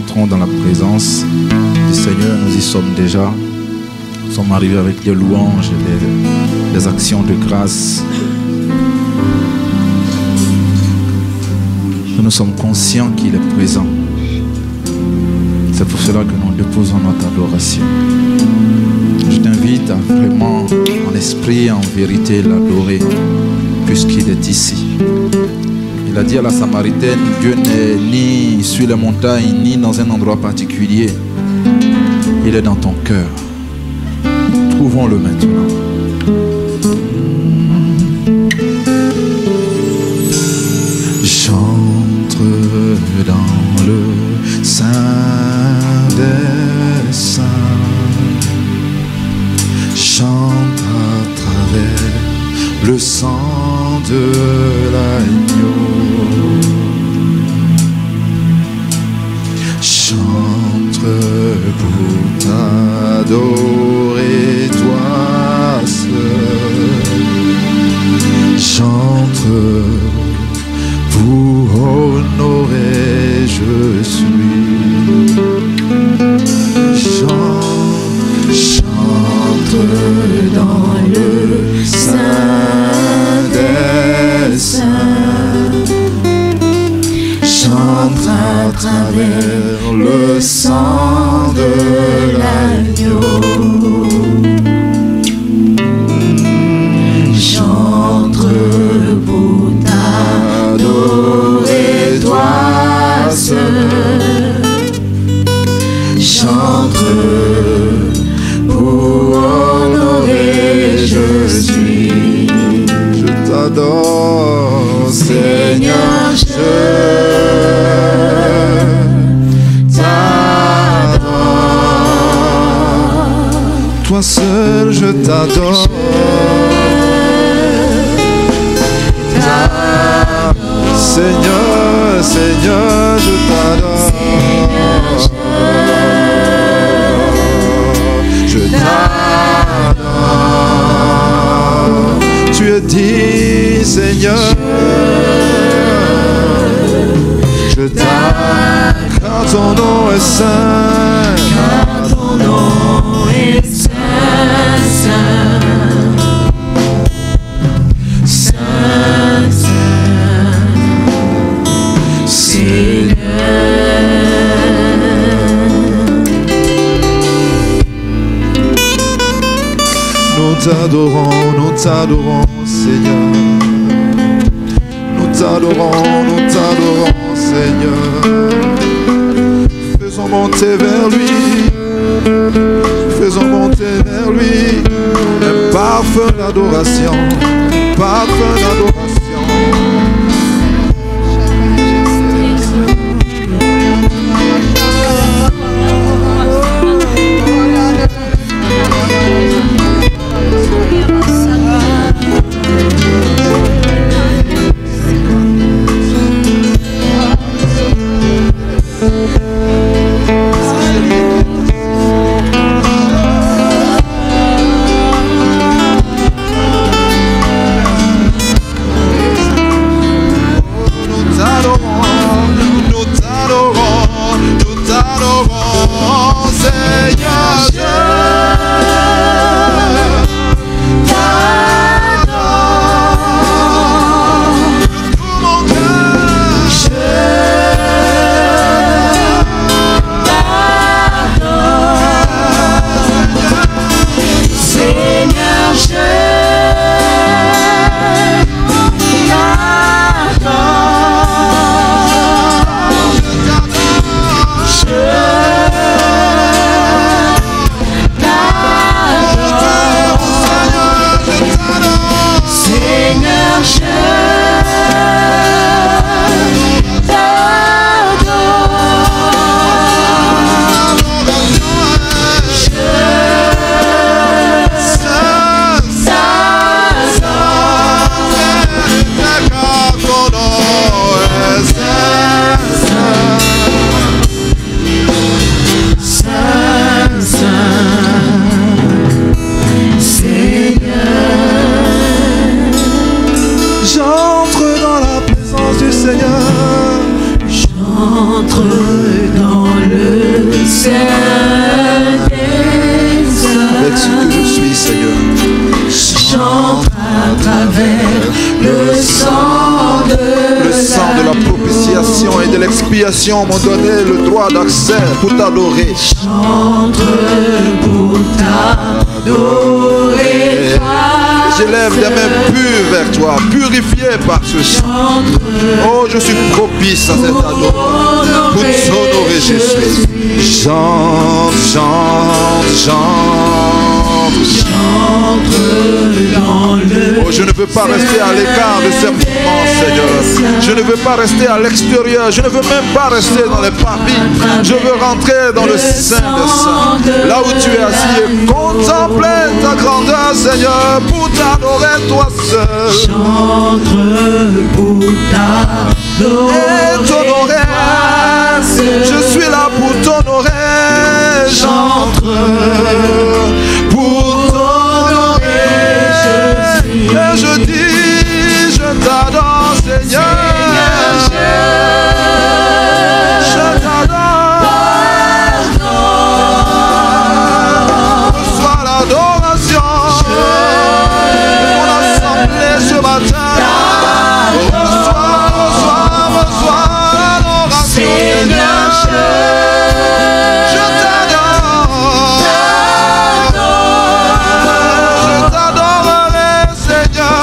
entrons dans la présence du Seigneur, nous y sommes déjà. Nous sommes arrivés avec des louanges, des actions de grâce. Nous sommes conscients qu'il est présent. C'est pour cela que nous déposons notre adoration. Je t'invite à vraiment, en esprit et en vérité, l'adorer, puisqu'il est ici. Il a dit à la Samaritaine, Dieu n'est ni sur les montagnes, ni dans un endroit particulier. Il est dans ton cœur. Trouvons-le maintenant. J'entre dans le sein des saints. Chante à travers le sang de l'agneau. Chante pour t'adorer, toi seul. Chante pour honorer, je suis. Chante dans le sein des saints. Chante à travers le sang de l'agneau. Chante pour t'adorer, toi seul. Chante pour honorer, je suis. Je t'adore, Seigneur, je t'adore. Toi seul, je t'adore. Seigneur, Seigneur, je t'adore. Je t'adore. Tu es dit, Seigneur. Je t'adore. Car ton nom est saint. Car ton nom est saint, saint. Nous t'adorons, Seigneur. Nous t'adorons, Seigneur. Faisons monter vers lui. Faisons monter vers lui un parfum d'adoration. Parfum d'adoration. j'entre à travers le sang de la propitiation et de l'expiation m'ont donné le droit d'accès pour t'adorer. J'entre pour t'adorer. J'élève des mains pures vers toi, purifiées par ce sang. Oh, je suis propice à cette adoration. Pour t'honorer, Jésus. J'entre, j'entre, j'entre. Oh, je ne veux pas rester à l'écart de ces mouvements, Seigneur. Je ne veux pas rester à l'extérieur. Je ne veux même pas rester dans les parvis. Je veux rentrer dans le Saint des Saints, là où tu es assis, et contempler ta grandeur, Seigneur, pour t'adorer toi seul. J'entre pour t'adorer. Et t'honorer. Je suis là pour t'honorer. J'entre pour t'honorer. Et je dis, je t'adore, Seigneur. Je t'adore. Reçois l'adoration de mon assemblée ce matin. Reçois l'adoration, Seigneur. Je t'adore. Je t'adorerai, Seigneur.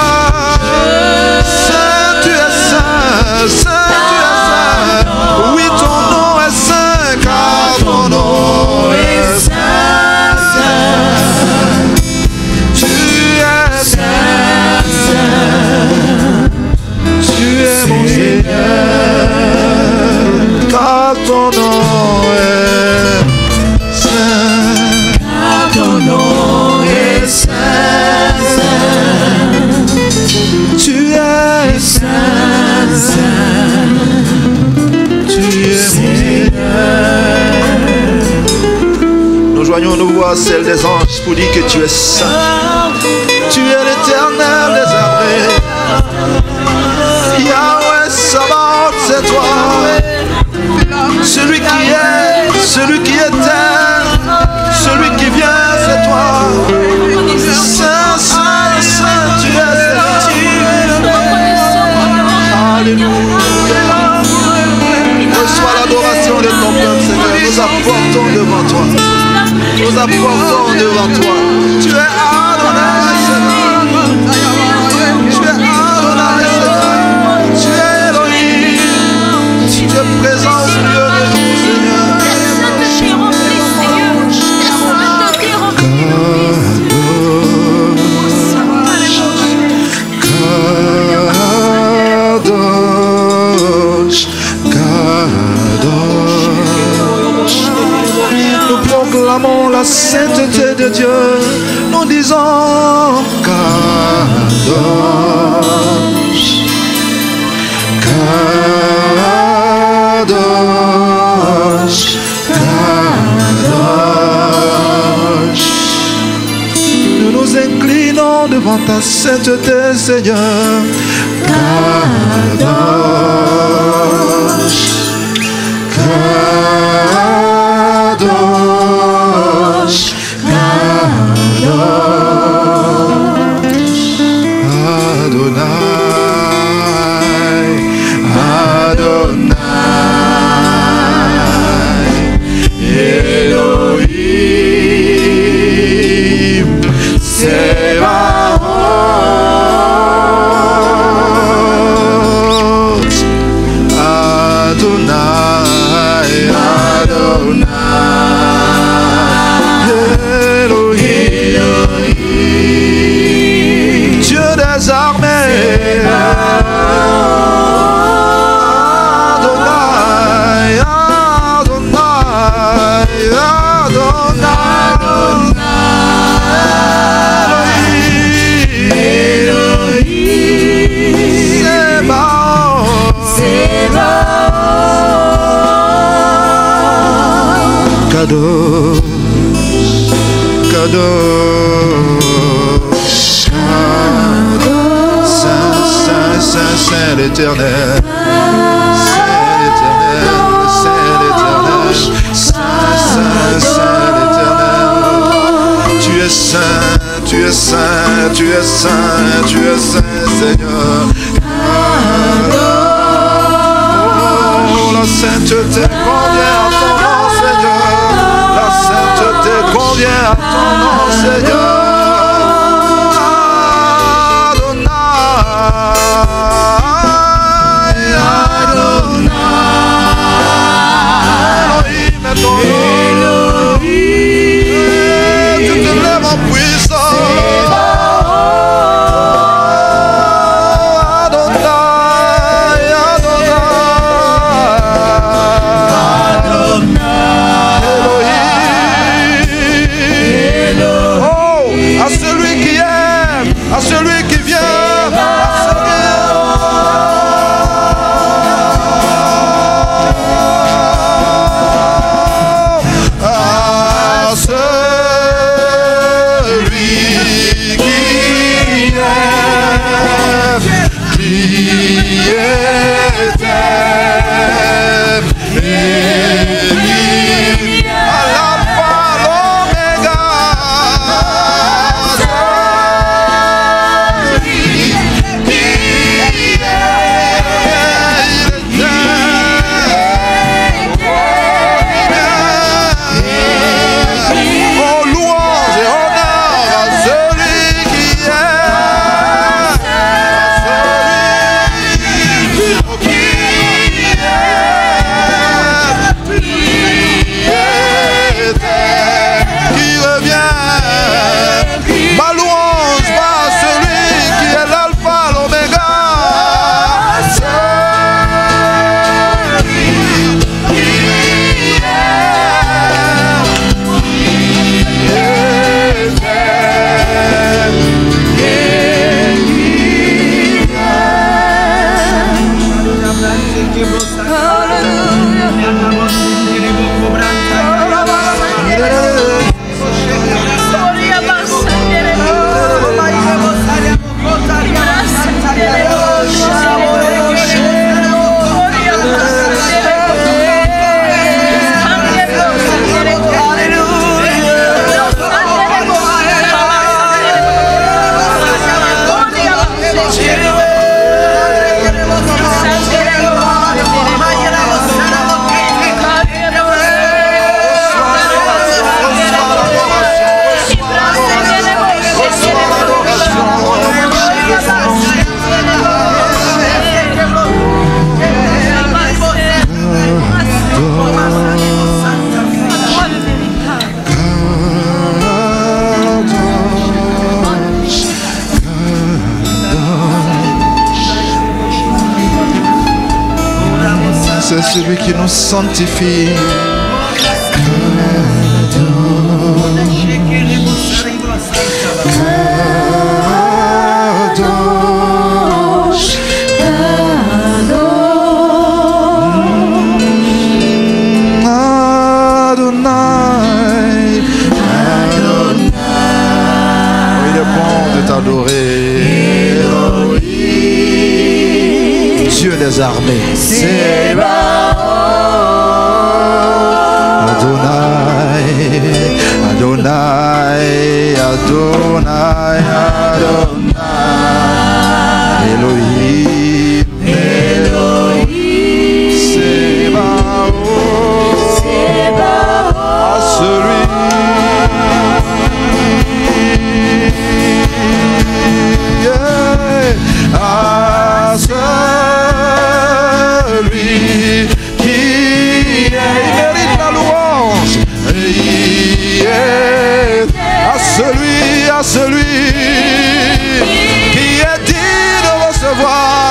Saint, tu es saint. Saint, tu es saint. Oui, ton nom est saint, car ton nom est saint. Tu es saint. Tu es mon Seigneur, car ton nom est saint. Car ton nom est saint. Tu es saint, saint. Tu es mon Seigneur. Nous joignons nos voix, celles des anges, pour dire que tu es saint. Tu es l'Éternel des armées. Yahweh Sabaoth, c'est toi. Celui qui est, celui qui était, celui qui vient, c'est toi. Saint, saint, saint, tu es Seigneur. Alléluia. Reçois l'adoration de ton peuple, Seigneur. Nous apportons devant toi. Nous apportons devant toi. Tu es Adonai, Seigneur. Tu es Adonai, Seigneur. Tu es Elohim. Tu es présent au milieu de nous, Seigneur. Kadosh, Kadosh. Nous proclamons la sainteté de Dieu. Nous disons Kadosh, Kadosh, Kadosh. Nous nous inclinons devant ta sainteté, Seigneur. Kadosh, Kadosh, Kadosh. Adonai, Adonai, Elohim, Sebaoth. Adonai, Adonai, Elohim, Dieu des armées. Adonai, Adonai, Adonai, Elohim, Sebaoth. Kadosh, Kadosh, Saint, Saint, Saint, Saint l'Éternel. Saint l'Éternel, Saint l'Éternel. Saint, Saint, Saint l'Éternel. Tu es saint, tu es saint, tu es saint, Seigneur. Oh, la sainteté convient à ton nom, Seigneur. La sainteté convient à ton nom, Seigneur. C'est celui qui nous sanctifie. Adonai, il est bon de t'adorer. Dieu des armées. Adonai, Adonai, Adonai, Adonai, Elohim, Elohim, Sebaoth, à celui qui mérite la louange, à celui qui est digne de recevoir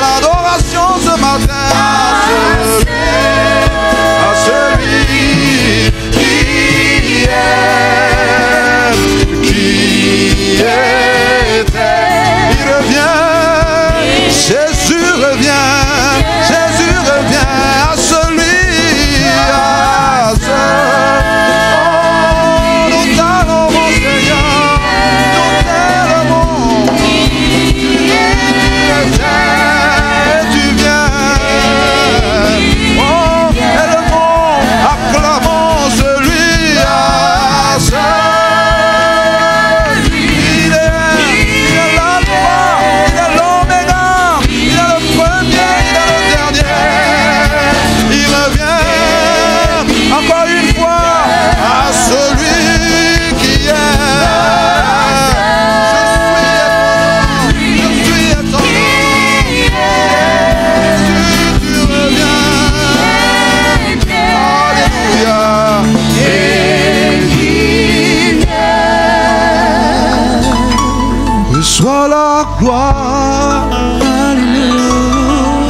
reçois la gloire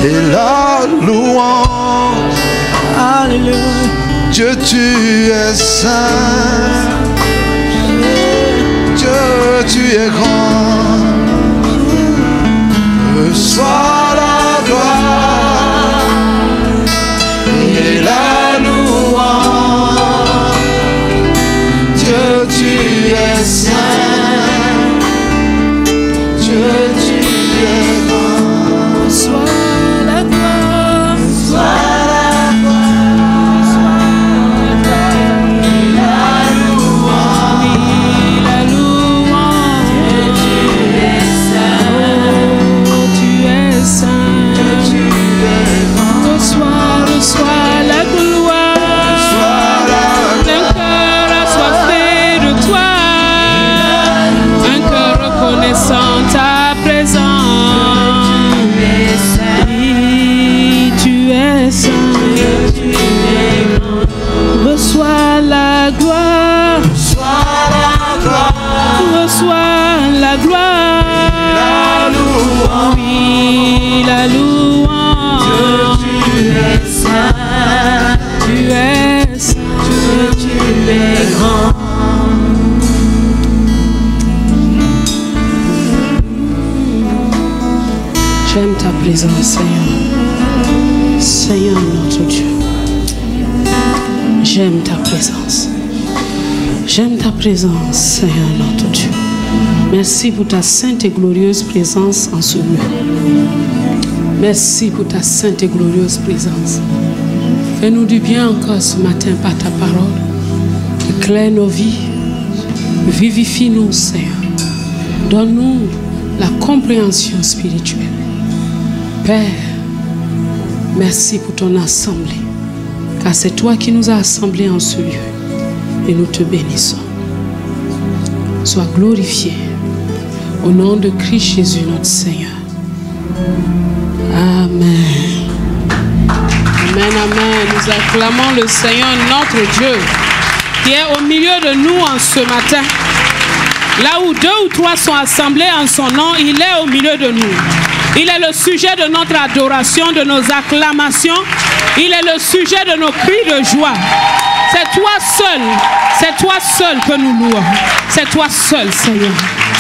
et la louange. Alléluia. Dieu, tu es saint. Dieu, tu es grand. Reçois la gloire et la louange. Dieu, tu es saint. Dieu, tu es grand. Reçois la gloire. Reçois J'aime ta présence, Seigneur. Seigneur notre Dieu. J'aime ta présence. J'aime ta présence, Seigneur notre Dieu. Merci pour ta sainte et glorieuse présence en ce lieu. Merci pour ta sainte et glorieuse présence. Fais-nous du bien encore ce matin par ta parole. Éclaire nos vies. Vivifie-nous, Seigneur. Donne-nous la compréhension spirituelle. Père, merci pour ton assemblée. Car c'est toi qui nous as assemblés en ce lieu. Et nous te bénissons. Sois glorifié. Au nom de Christ Jésus, notre Seigneur. Amen. Amen, amen. Nous acclamons le Seigneur, notre Dieu, qui est au milieu de nous en ce matin. Là où 2 ou 3 sont assemblés en son nom, il est au milieu de nous. Il est le sujet de notre adoration, de nos acclamations. Il est le sujet de nos cris de joie. C'est toi seul que nous louons. C'est toi seul, Seigneur.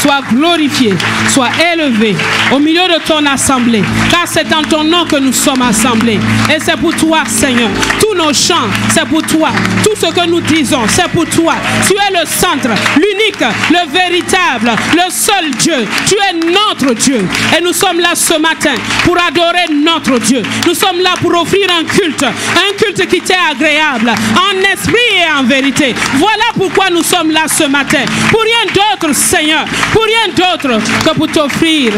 Sois glorifié, sois élevé au milieu de ton assemblée. Car c'est en ton nom que nous sommes assemblés. Et c'est pour toi, Seigneur. Tous nos chants, c'est pour toi. Tout ce que nous disons, c'est pour toi. Tu es le centre, l'unique, le véritable, le seul Dieu. Tu es notre Dieu. Et nous sommes là ce matin pour adorer notre Dieu. Nous sommes là pour offrir un culte qui t'est agréable, en esprit et en vérité. Voilà pourquoi nous sommes là ce matin. Pour rien d'autre, Seigneur. Pour rien d'autre que pour t'offrir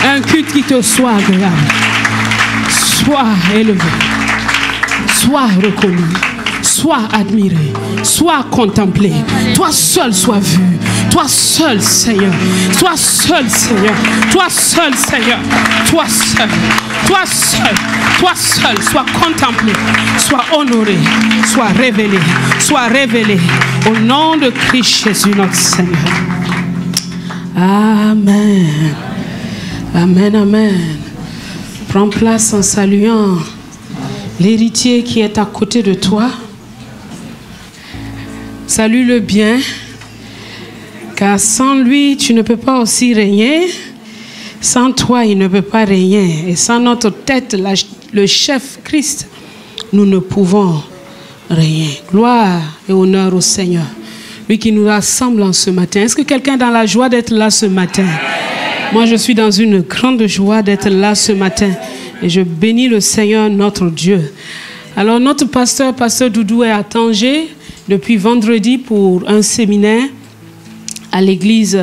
un culte qui te soit agréable. Sois élevé, sois reconnu, sois admiré, sois contemplé. Toi seul sois vu. Toi seul, Seigneur. Toi seul, Seigneur. Toi seul, Seigneur. Toi seul. Toi seul. Toi seul. Sois contemplé. Sois honoré. Sois révélé. Sois révélé. Au nom de Christ Jésus, notre Seigneur. Amen. Amen, amen. Prends place en saluant l'héritier qui est à côté de toi. Salue-le bien, car sans lui, tu ne peux pas aussi régner. Sans toi, il ne peut pas régner. Et sans notre tête, le chef Christ, nous ne pouvons régner. Gloire et honneur au Seigneur. Lui qui nous rassemble en ce matin. Est-ce que quelqu'un est dans la joie d'être là ce matin? Moi, je suis dans une grande joie d'être là ce matin. Et je bénis le Seigneur, notre Dieu. Alors, notre pasteur Doudou, est à Tanger depuis vendredi pour un séminaire à l'église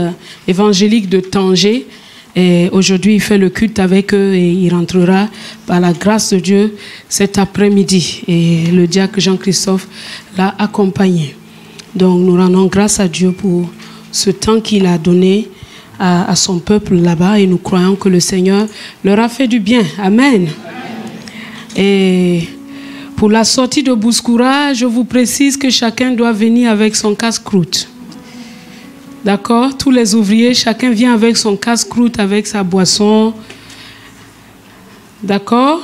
évangélique de Tanger. Et aujourd'hui, il fait le culte avec eux et il rentrera par la grâce de Dieu cet après-midi. Et le diacre Jean-Christophe l'a accompagné. Donc, nous rendons grâce à Dieu pour ce temps qu'il a donné à son peuple là-bas. Et nous croyons que le Seigneur leur a fait du bien. Amen. Et pour la sortie de Bouskoura, je vous précise que chacun doit venir avec son casse-croûte. D'accord? Tous les ouvriers, chacun vient avec son casse-croûte, avec sa boisson. D'accord?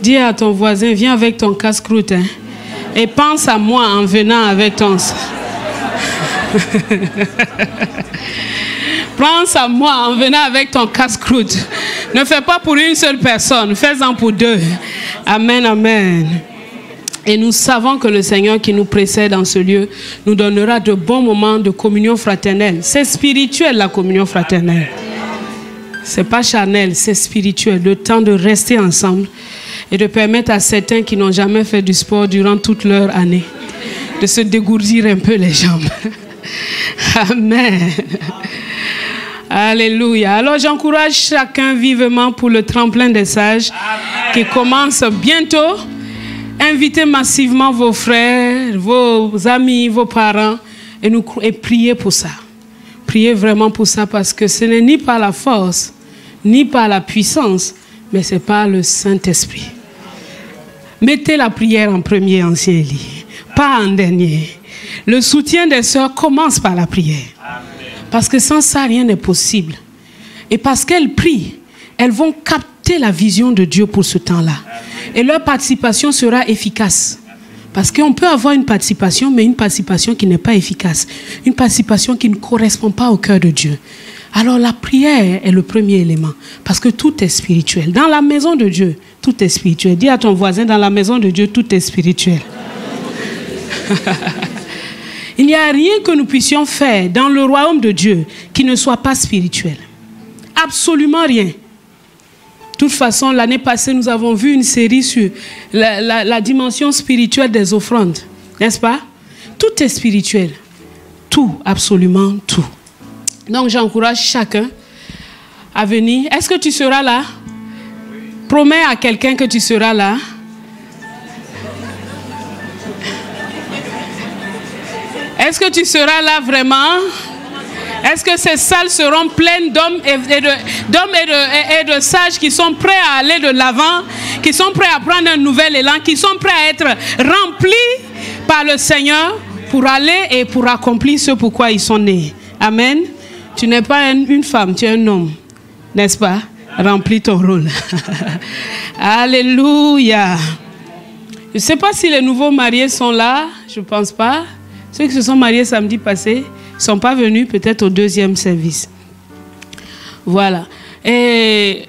Dis à ton voisin, viens avec ton casse-croûte. Hein? Et pense à moi en venant avec ton... Pense à moi en venant avec ton casse-croûte. Ne fais pas pour une seule personne, fais-en pour deux. Amen, amen. Et nous savons que le Seigneur qui nous précède dans ce lieu nous donnera de bons moments de communion fraternelle. C'est spirituel la communion fraternelle. C'est pas charnel, c'est spirituel. Le temps de rester ensemble et de permettre à certains qui n'ont jamais fait du sport durant toute leur année de se dégourdir un peu les jambes. Amen. Alléluia. Alors j'encourage chacun vivement pour le tremplin des sages qui commence bientôt. Invitez massivement vos frères, vos amis, vos parents et priez pour ça. Priez vraiment pour ça parce que ce n'est ni par la force, ni par la puissance, mais c'est par le Saint-Esprit. Mettez la prière en premier, ancien Élie, pas en dernier. Le soutien des sœurs commence par la prière. Parce que sans ça, rien n'est possible. Et parce qu'elles prient, elles vont capter la vision de Dieu pour ce temps-là. Et leur participation sera efficace. Parce qu'on peut avoir une participation, mais une participation qui n'est pas efficace. Une participation qui ne correspond pas au cœur de Dieu. Alors la prière est le premier élément. Parce que tout est spirituel. Dans la maison de Dieu, tout est spirituel. Dis à ton voisin, dans la maison de Dieu, tout est spirituel. Il n'y a rien que nous puissions faire dans le royaume de Dieu qui ne soit pas spirituel. Absolument rien. De toute façon, l'année passée, nous avons vu une série sur la dimension spirituelle des offrandes. N'est-ce pas? Tout est spirituel. Tout, absolument tout. Donc, j'encourage chacun à venir. Est-ce que tu seras là? Promets à quelqu'un que tu seras là. Est-ce que tu seras là vraiment? Est-ce que ces salles seront pleines d'hommes et de sages qui sont prêts à aller de l'avant, qui sont prêts à prendre un nouvel élan, qui sont prêts à être remplis par le Seigneur pour aller et pour accomplir ce pourquoi ils sont nés? Amen. Tu n'es pas une femme, tu es un homme, n'est-ce pas? Remplis ton rôle. Alléluia. Je ne sais pas si les nouveaux mariés sont là, je ne pense pas. Ceux qui se sont mariés samedi passé ne sont pas venus peut-être au deuxième service. Voilà. Et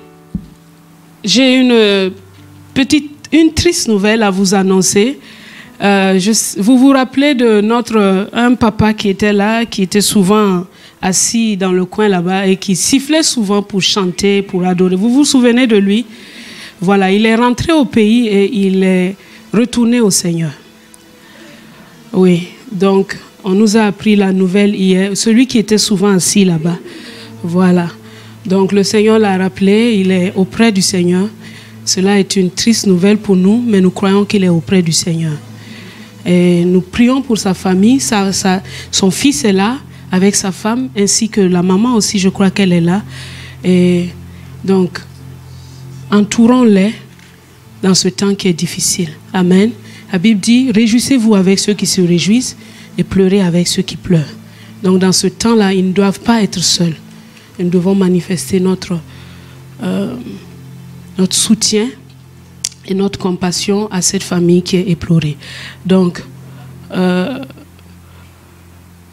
j'ai une triste nouvelle à vous annoncer. Vous vous rappelez de un papa qui était là, qui était souvent assis dans le coin là-bas et qui sifflait souvent pour chanter, pour adorer. Vous vous souvenez de lui? Voilà, il est rentré au pays et il est retourné au Seigneur. Oui. Donc, on nous a appris la nouvelle hier. Celui qui était souvent assis là-bas. Voilà. Donc, le Seigneur l'a rappelé. Il est auprès du Seigneur. Cela est une triste nouvelle pour nous, mais nous croyons qu'il est auprès du Seigneur. Et nous prions pour sa famille. Son fils est là avec sa femme, ainsi que la maman aussi, je crois qu'elle est là. Et donc, entourons-les dans ce temps qui est difficile. Amen. La Bible dit, réjouissez-vous avec ceux qui se réjouissent et pleurez avec ceux qui pleurent. Donc dans ce temps-là, ils ne doivent pas être seuls. Nous devons manifester notre soutien et notre compassion à cette famille qui est éplorée. Donc,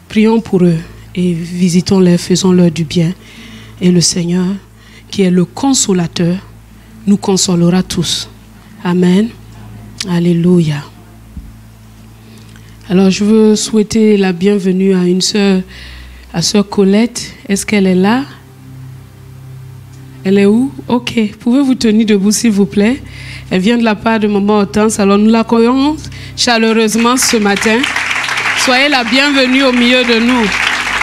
prions pour eux et visitons-les, faisons-leur du bien. Et le Seigneur, qui est le consolateur, nous consolera tous. Amen. Alléluia. Alors, je veux souhaiter la bienvenue à une sœur, à sœur Colette. Est-ce qu'elle est là? Elle est où? Ok. Pouvez-vous tenir debout, s'il vous plaît? Elle vient de la part de Maman Hortense. Alors, nous l'accueillons chaleureusement ce matin. Soyez la bienvenue au milieu de nous.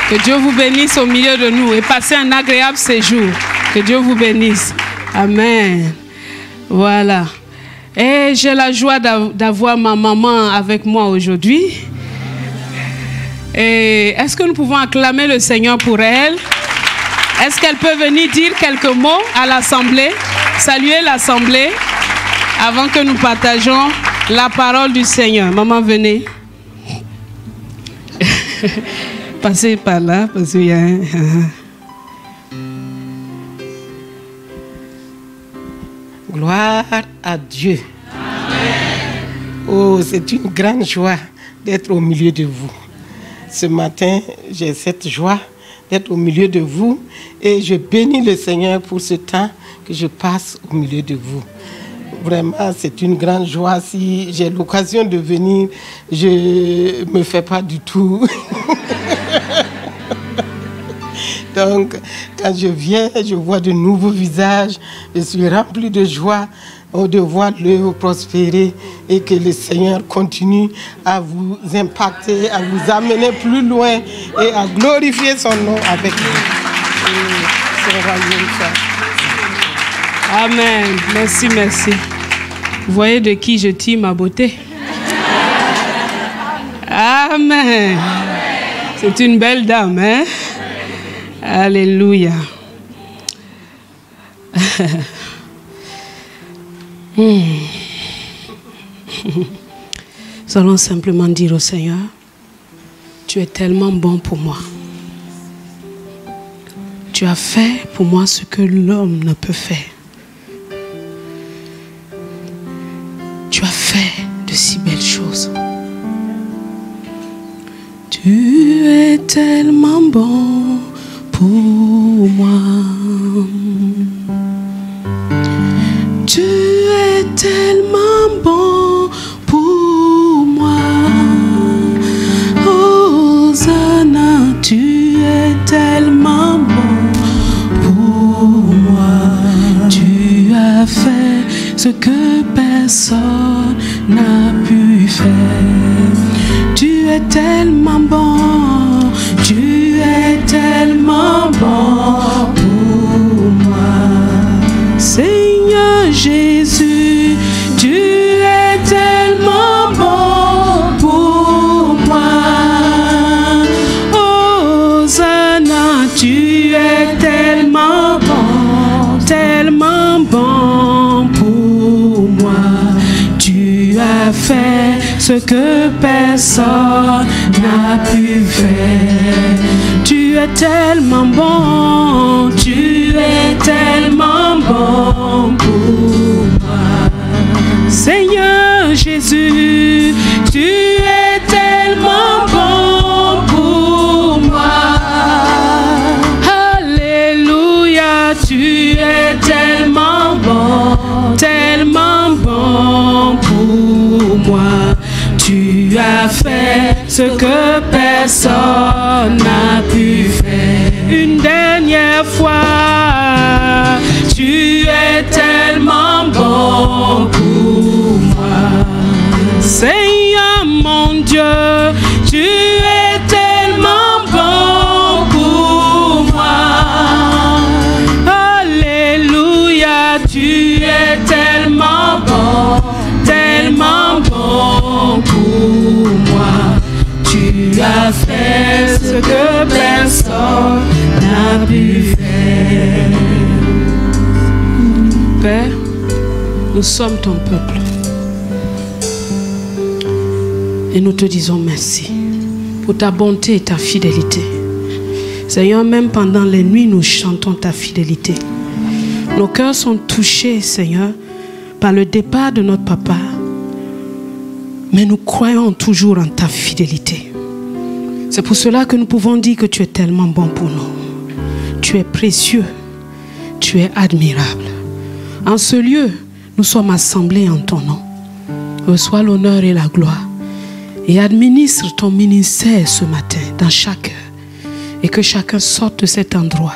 Que Dieu vous bénisse au milieu de nous et passez un agréable séjour. Que Dieu vous bénisse. Amen. Voilà. Et j'ai la joie d'avoir ma maman avec moi aujourd'hui. Et est-ce que nous pouvons acclamer le Seigneur pour elle? Est-ce qu'elle peut venir dire quelques mots à l'Assemblée? Saluer l'Assemblée avant que nous partageons la parole du Seigneur. Maman, venez. passer par là parce qu'il y a un... Gloire à Dieu. Oh, c'est une grande joie d'être au milieu de vous. Ce matin, j'ai cette joie d'être au milieu de vous et je bénis le Seigneur pour ce temps que je passe au milieu de vous. Vraiment, c'est une grande joie. Si j'ai l'occasion de venir, je ne me fais pas du tout. Donc, quand je viens, je vois de nouveaux visages. Je suis rempli de joie de voir l'œuvre prospérer et que le Seigneur continue à vous impacter, à vous amener plus loin et à glorifier son nom avec vous. Amen. Merci, merci. Vous voyez de qui je tire ma beauté? Amen. C'est une belle dame, hein? Alléluia. Nous allons simplement dire au Seigneur, tu es tellement bon pour moi. Tu as fait pour moi ce que l'homme ne peut faire. Tu as fait de si belles choses. Tu es tellement bon pour moi. Tu es tellement bon pour moi. Hosanna, tu es tellement bon pour moi. Tu as fait ce que personne n'a pu faire. Tu es tellement bon, tu es tellement bon pour moi. Seigneur Jésus, tu es tellement bon pour moi. Hosanna, tu es tellement bon pour moi. Tu as fait ce que personne n'a pu faire. Tu es tellement bon, tu es tellement bon pour moi. Seigneur Jésus, tu es tellement bon pour moi. Alléluia, tu es tellement bon pour moi. Tu as fait ce que personne n'a pu faire. Une dernière fois, tu es tellement bon pour moi. Seigneur mon Dieu, tu es tellement bon pour moi. Alléluia, tu es tellement bon pour moi. Tu as fait ce que personne n'a pu faire. Père, nous sommes ton peuple. Et nous te disons merci pour ta bonté et ta fidélité. Seigneur, même pendant les nuits, nous chantons ta fidélité. Nos cœurs sont touchés, Seigneur, par le départ de notre papa. Mais nous croyons toujours en ta fidélité. C'est pour cela que nous pouvons dire que tu es tellement bon pour nous. Tu es précieux. Tu es admirable. En ce lieu, nous sommes assemblés en ton nom. Reçois l'honneur et la gloire. Et administre ton ministère ce matin dans chaque cœur. Et que chacun sorte de cet endroit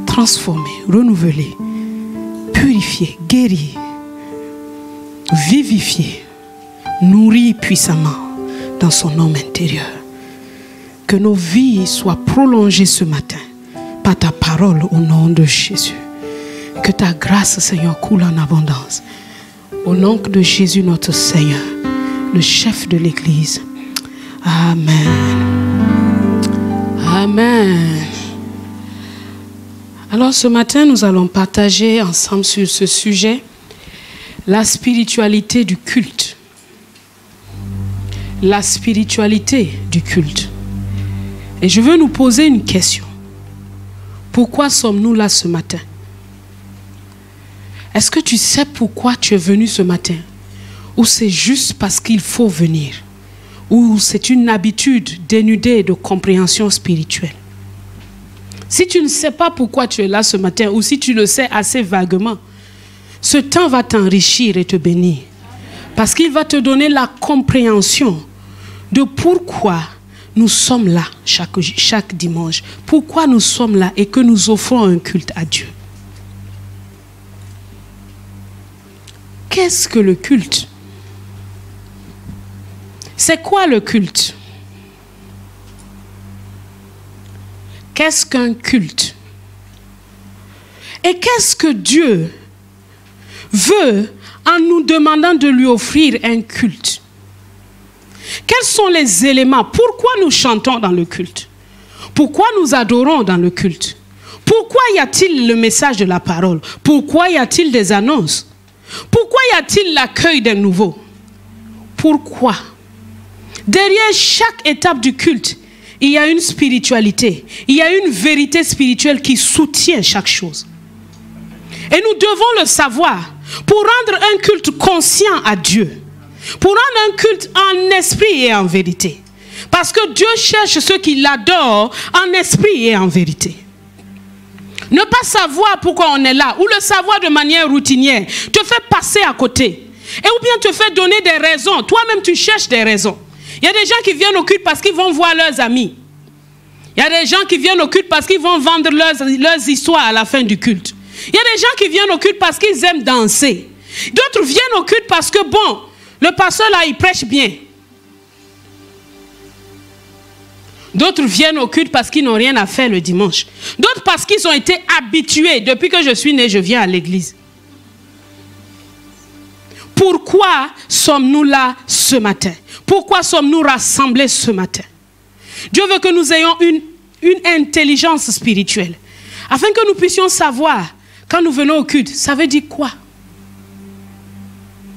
transformé, renouvelé, purifié, guéri, vivifié, nourri puissamment dans son homme intérieur. Que nos vies soient prolongées ce matin par ta parole au nom de Jésus. Que ta grâce, Seigneur, coule en abondance. Au nom de Jésus notre Seigneur, le chef de l'Église. Amen. Amen. Alors ce matin, nous allons partager ensemble sur ce sujet, la spiritualité du culte. La spiritualité du culte. Et je veux nous poser une question. Pourquoi sommes-nous là ce matin? Est-ce que tu sais pourquoi tu es venu ce matin? Ou c'est juste parce qu'il faut venir? Ou c'est une habitude dénudée de compréhension spirituelle? Si tu ne sais pas pourquoi tu es là ce matin, ou si tu le sais assez vaguement, ce temps va t'enrichir et te bénir. Parce qu'il va te donner la compréhension de pourquoi nous sommes là chaque dimanche. Pourquoi nous sommes là et que nous offrons un culte à Dieu. Qu'est-ce que le culte? C'est quoi le culte? Qu'est-ce qu'un culte? Et qu'est-ce que Dieu veut en nous demandant de lui offrir un culte? Quels sont les éléments? Pourquoi nous chantons dans le culte? Pourquoi nous adorons dans le culte? Pourquoi y a-t-il le message de la parole? Pourquoi y a-t-il des annonces? Pourquoi y a-t-il l'accueil des nouveaux? Pourquoi? Derrière chaque étape du culte, il y a une spiritualité. Il y a une vérité spirituelle qui soutient chaque chose. Et nous devons le savoir pour rendre un culte conscient à Dieu. Pour rendre un culte en esprit et en vérité. Parce que Dieu cherche ceux qui l'adorent en esprit et en vérité. Ne pas savoir pourquoi on est là, ou le savoir de manière routinière, te fait passer à côté. Et ou bien te fait donner des raisons. Toi-même, tu cherches des raisons. Il y a des gens qui viennent au culte parce qu'ils vont voir leurs amis. Il y a des gens qui viennent au culte parce qu'ils vont vendre leurs histoires à la fin du culte. Il y a des gens qui viennent au culte parce qu'ils aiment danser. D'autres viennent au culte parce que, bon, le pasteur là, il prêche bien. D'autres viennent au culte parce qu'ils n'ont rien à faire le dimanche. D'autres parce qu'ils ont été habitués. Depuis que je suis né, je viens à l'église. Pourquoi sommes-nous là ce matin? Pourquoi sommes-nous rassemblés ce matin? Dieu veut que nous ayons une intelligence spirituelle. Afin que nous puissions savoir, quand nous venons au culte, ça veut dire quoi?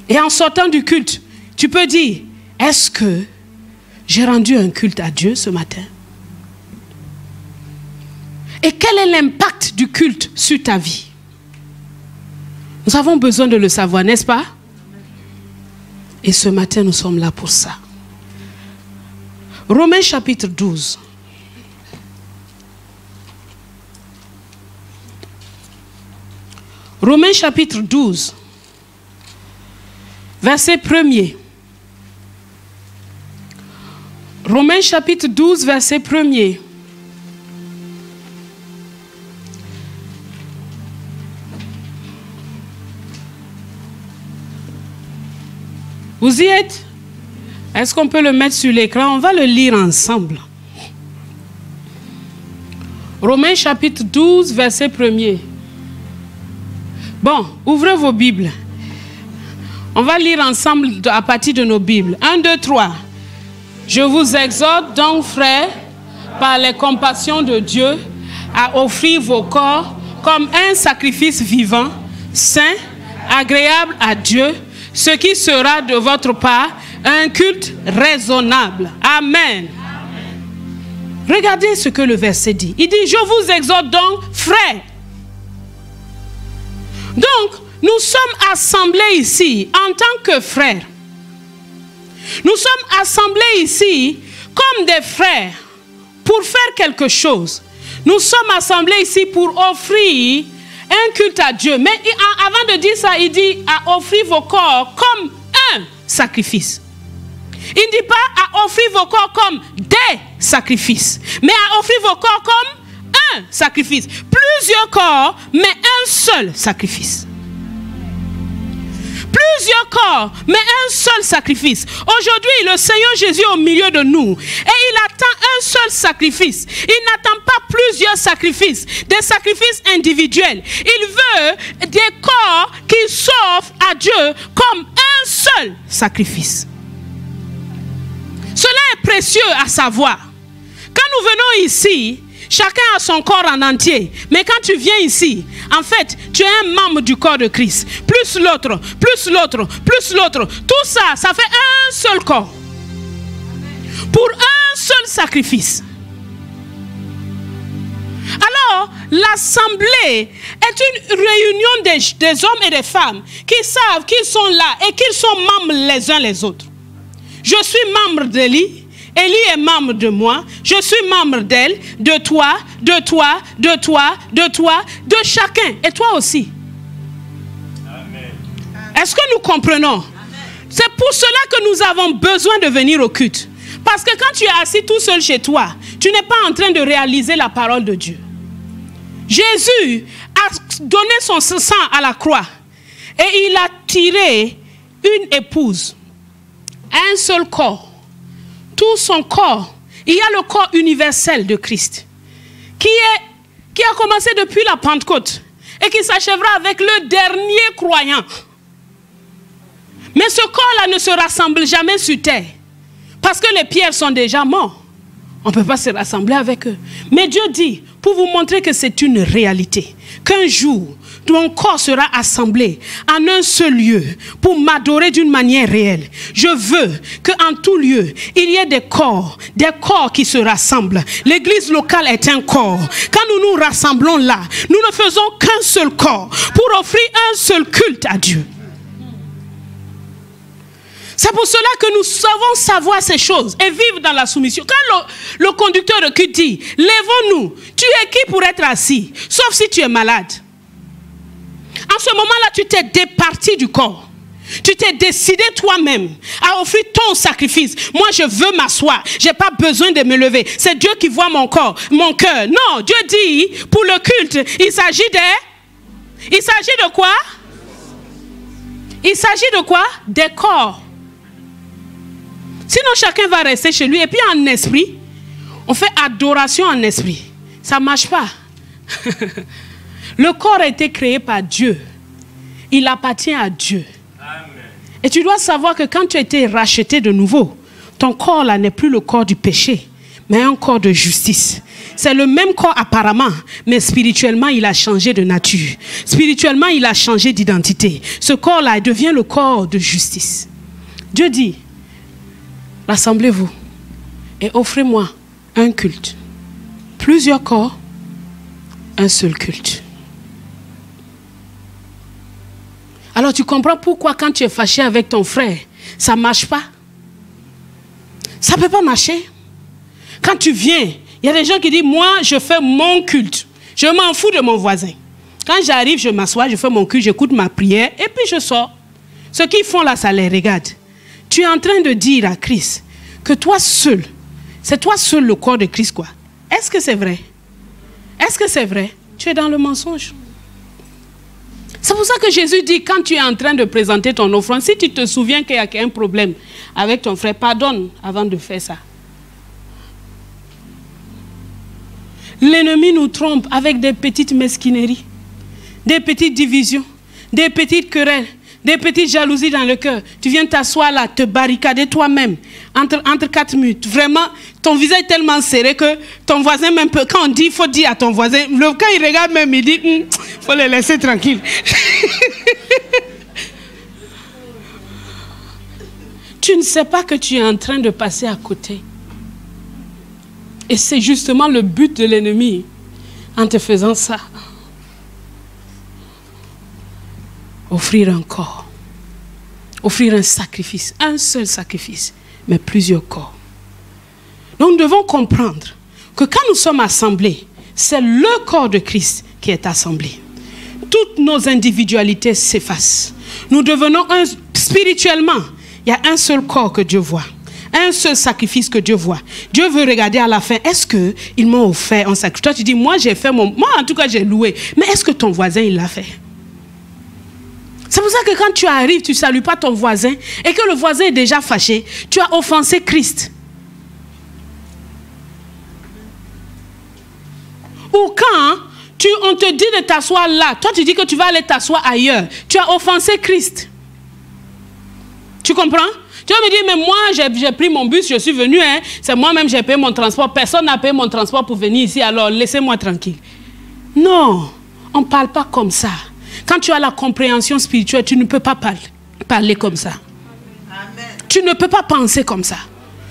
Et en sortant du culte, tu peux dire, est-ce que j'ai rendu un culte à Dieu ce matin? Et quel est l'impact du culte sur ta vie? Nous avons besoin de le savoir, n'est-ce pas? Et ce matin, nous sommes là pour ça. Romains chapitre 12. Romains chapitre 12. Verset 1er. Romains chapitre 12, verset 1er. Vous y êtes? Est-ce qu'on peut le mettre sur l'écran? On va le lire ensemble. Romains chapitre 12, verset 1er. Bon, ouvrez vos Bibles. On va lire ensemble à partir de nos Bibles. 1, 2, 3. Je vous exhorte donc, frères, par les compassions de Dieu, à offrir vos corps comme un sacrifice vivant, saint, agréable à Dieu, ce qui sera de votre part un culte raisonnable. Amen. Regardez ce que le verset dit. Il dit, je vous exhorte donc, frères. Donc, nous sommes assemblés ici en tant que frères. Nous sommes assemblés ici comme des frères pour faire quelque chose. Nous sommes assemblés ici pour offrir un culte à Dieu. Mais avant de dire ça, il dit à offrir vos corps comme un sacrifice. Il ne dit pas à offrir vos corps comme des sacrifices, mais à offrir vos corps comme un sacrifice. Plusieurs corps, mais un seul sacrifice. Plusieurs corps, mais un seul sacrifice. Aujourd'hui, le Seigneur Jésus est au milieu de nous. Et il attend un seul sacrifice. Il n'attend pas plusieurs sacrifices. Des sacrifices individuels. Il veut des corps qui s'offrent à Dieu comme un seul sacrifice. Cela est précieux à savoir. Quand nous venons ici, chacun a son corps en entier. Mais quand tu viens ici, en fait, tu es un membre du corps de Christ. Plus l'autre, plus l'autre, plus l'autre. Tout ça, ça fait un seul corps. Pour un seul sacrifice. Alors, l'assemblée est une réunion des hommes et des femmes qui savent qu'ils sont là et qu'ils sont membres les uns les autres. Je suis membre d'Élie, Élie est membre de moi, je suis membre d'elle, de toi, de toi, de toi, de toi, de chacun, et toi aussi. Est-ce que nous comprenons? C'est pour cela que nous avons besoin de venir au culte. Parce que quand tu es assis tout seul chez toi, tu n'es pas en train de réaliser la parole de Dieu. Jésus a donné son sang à la croix et il a tiré une épouse, un seul corps, tout son corps. Il y a le corps universel de Christ qui a commencé depuis la Pentecôte et qui s'achèvera avec le dernier croyant. Mais ce corps-là ne se rassemble jamais sur terre. Parce que les pierres sont déjà morts. On ne peut pas se rassembler avec eux. Mais Dieu dit, pour vous montrer que c'est une réalité, qu'un jour, ton corps sera assemblé en un seul lieu pour m'adorer d'une manière réelle. Je veux qu'en tout lieu, il y ait des corps qui se rassemblent. L'église locale est un corps. Quand nous nous rassemblons là, nous ne faisons qu'un seul corps pour offrir un seul culte à Dieu. C'est pour cela que nous savons savoir ces choses et vivre dans la soumission. Quand le conducteur de culte dit, lèvons-nous, tu es qui pour être assis, sauf si tu es malade. En ce moment-là, tu t'es départi du corps. Tu t'es décidé toi-même à offrir ton sacrifice. Moi, je veux m'asseoir. Je n'ai pas besoin de me lever. C'est Dieu qui voit mon corps, mon cœur. Non, Dieu dit, pour le culte, il s'agit de quoi? Il s'agit de quoi? Des corps. Sinon, chacun va rester chez lui. Et puis en esprit, on fait adoration en esprit. Ça ne marche pas. Le corps a été créé par Dieu. Il appartient à Dieu. Amen. Et tu dois savoir que quand tu as été racheté de nouveau, ton corps là n'est plus le corps du péché, mais un corps de justice. C'est le même corps apparemment, mais spirituellement, il a changé de nature. Spirituellement, il a changé d'identité. Ce corps-là devient le corps de justice. Dieu dit, rassemblez-vous et offrez-moi un culte. Plusieurs corps, un seul culte. Alors tu comprends pourquoi quand tu es fâché avec ton frère, ça ne marche pas. Ça ne peut pas marcher. Quand tu viens, il y a des gens qui disent, moi je fais mon culte. Je m'en fous de mon voisin. Quand j'arrive, je m'assois, je fais mon culte, j'écoute ma prière et puis je sors. Ce qu'ils font là, ça les regarde. Tu es en train de dire à Christ que toi seul, c'est toi seul le corps de Christ quoi. Est-ce que c'est vrai? Est-ce que c'est vrai? Tu es dans le mensonge. C'est pour ça que Jésus dit, quand tu es en train de présenter ton offrande, si tu te souviens qu'il y a un problème avec ton frère, pardonne avant de faire ça. L'ennemi nous trompe avec des petites mesquineries, des petites divisions, des petites querelles, des petites jalousies dans le cœur. Tu viens t'asseoir là, te barricader toi-même entre 4 minutes. Vraiment, ton visage est tellement serré que ton voisin même peut, quand on dit, il faut dire à ton voisin, quand il regarde même, il dit, il faut le laisser tranquille. Tu ne sais pas que tu es en train de passer à côté. Et c'est justement le but de l'ennemi en te faisant ça. Offrir un corps, offrir un sacrifice, un seul sacrifice, mais plusieurs corps. Donc nous devons comprendre que quand nous sommes assemblés, c'est le corps de Christ qui est assemblé. Toutes nos individualités s'effacent. Nous devenons spirituellement, il y a un seul corps que Dieu voit. Un seul sacrifice que Dieu voit. Dieu veut regarder à la fin, est-ce qu'ils m'ont offert un sacrifice? Toi tu dis, moi j'ai fait moi en tout cas j'ai loué. Mais est-ce que ton voisin il l'a fait? C'est pour ça que quand tu arrives, tu ne salues pas ton voisin et que le voisin est déjà fâché, tu as offensé Christ. Ou quand on te dit de t'asseoir là, toi tu dis que tu vas aller t'asseoir ailleurs, tu as offensé Christ. Tu comprends? Tu vas me dire, mais moi j'ai pris mon bus, je suis venu, hein, c'est moi-même j'ai payé mon transport, personne n'a payé mon transport pour venir ici, alors laissez-moi tranquille. Non, on ne parle pas comme ça. Quand tu as la compréhension spirituelle, tu ne peux pas parler comme ça. Amen. Tu ne peux pas penser comme ça.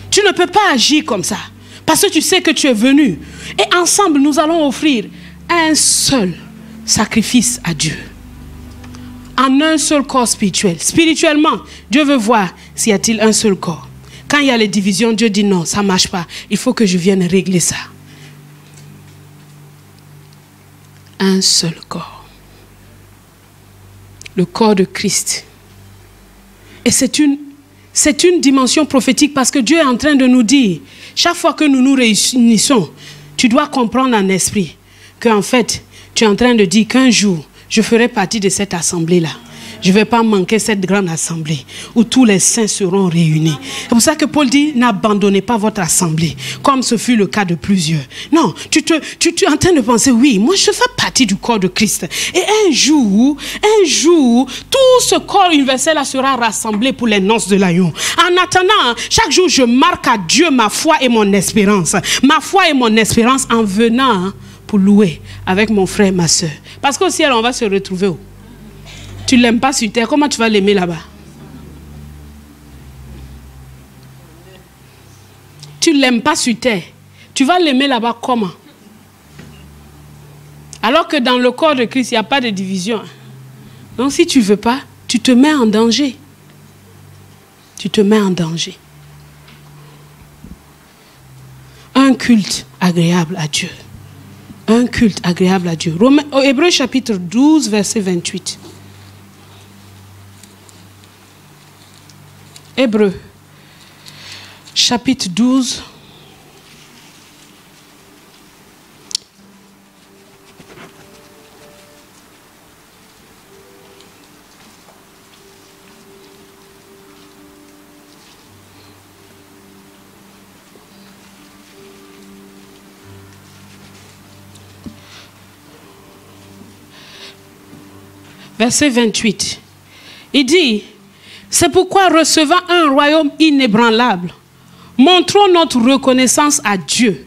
Tu ne peux pas agir comme ça. Parce que tu sais que tu es venu. Et ensemble, nous allons offrir un seul sacrifice à Dieu. En un seul corps spirituel. Spirituellement, Dieu veut voir s'il y a-t-il un seul corps. Quand il y a les divisions, Dieu dit non, ça ne marche pas. Il faut que je vienne régler ça. Un seul corps. Le corps de Christ. Et c'est une dimension prophétique parce que Dieu est en train de nous dire, chaque fois que nous nous réunissons, tu dois comprendre en esprit qu'en fait, tu es en train de dire qu'un jour, je ferai partie de cette assemblée-là. Je ne vais pas manquer cette grande assemblée où tous les saints seront réunis. C'est pour ça que Paul dit, n'abandonnez pas votre assemblée, comme ce fut le cas de plusieurs. Non, tu es en train de penser, oui, moi je fais partie du corps de Christ. Et un jour, tout ce corps universel sera rassemblé pour les noces de l'agneau. En attendant, chaque jour, je marque à Dieu ma foi et mon espérance. Ma foi et mon espérance en venant pour louer avec mon frère et ma soeur. Parce qu'au ciel, on va se retrouver où? Tu ne l'aimes pas sur terre, comment tu vas l'aimer là-bas? Tu ne l'aimes pas sur terre, tu vas l'aimer là-bas comment? Alors que dans le corps de Christ, il n'y a pas de division. Donc si tu ne veux pas, tu te mets en danger. Tu te mets en danger. Un culte agréable à Dieu. Un culte agréable à Dieu. Hébreux chapitre 12, verset 28. Hébreux chapitre 12. Verset 28, il dit, c'est pourquoi recevant un royaume inébranlable, montrons notre reconnaissance à Dieu.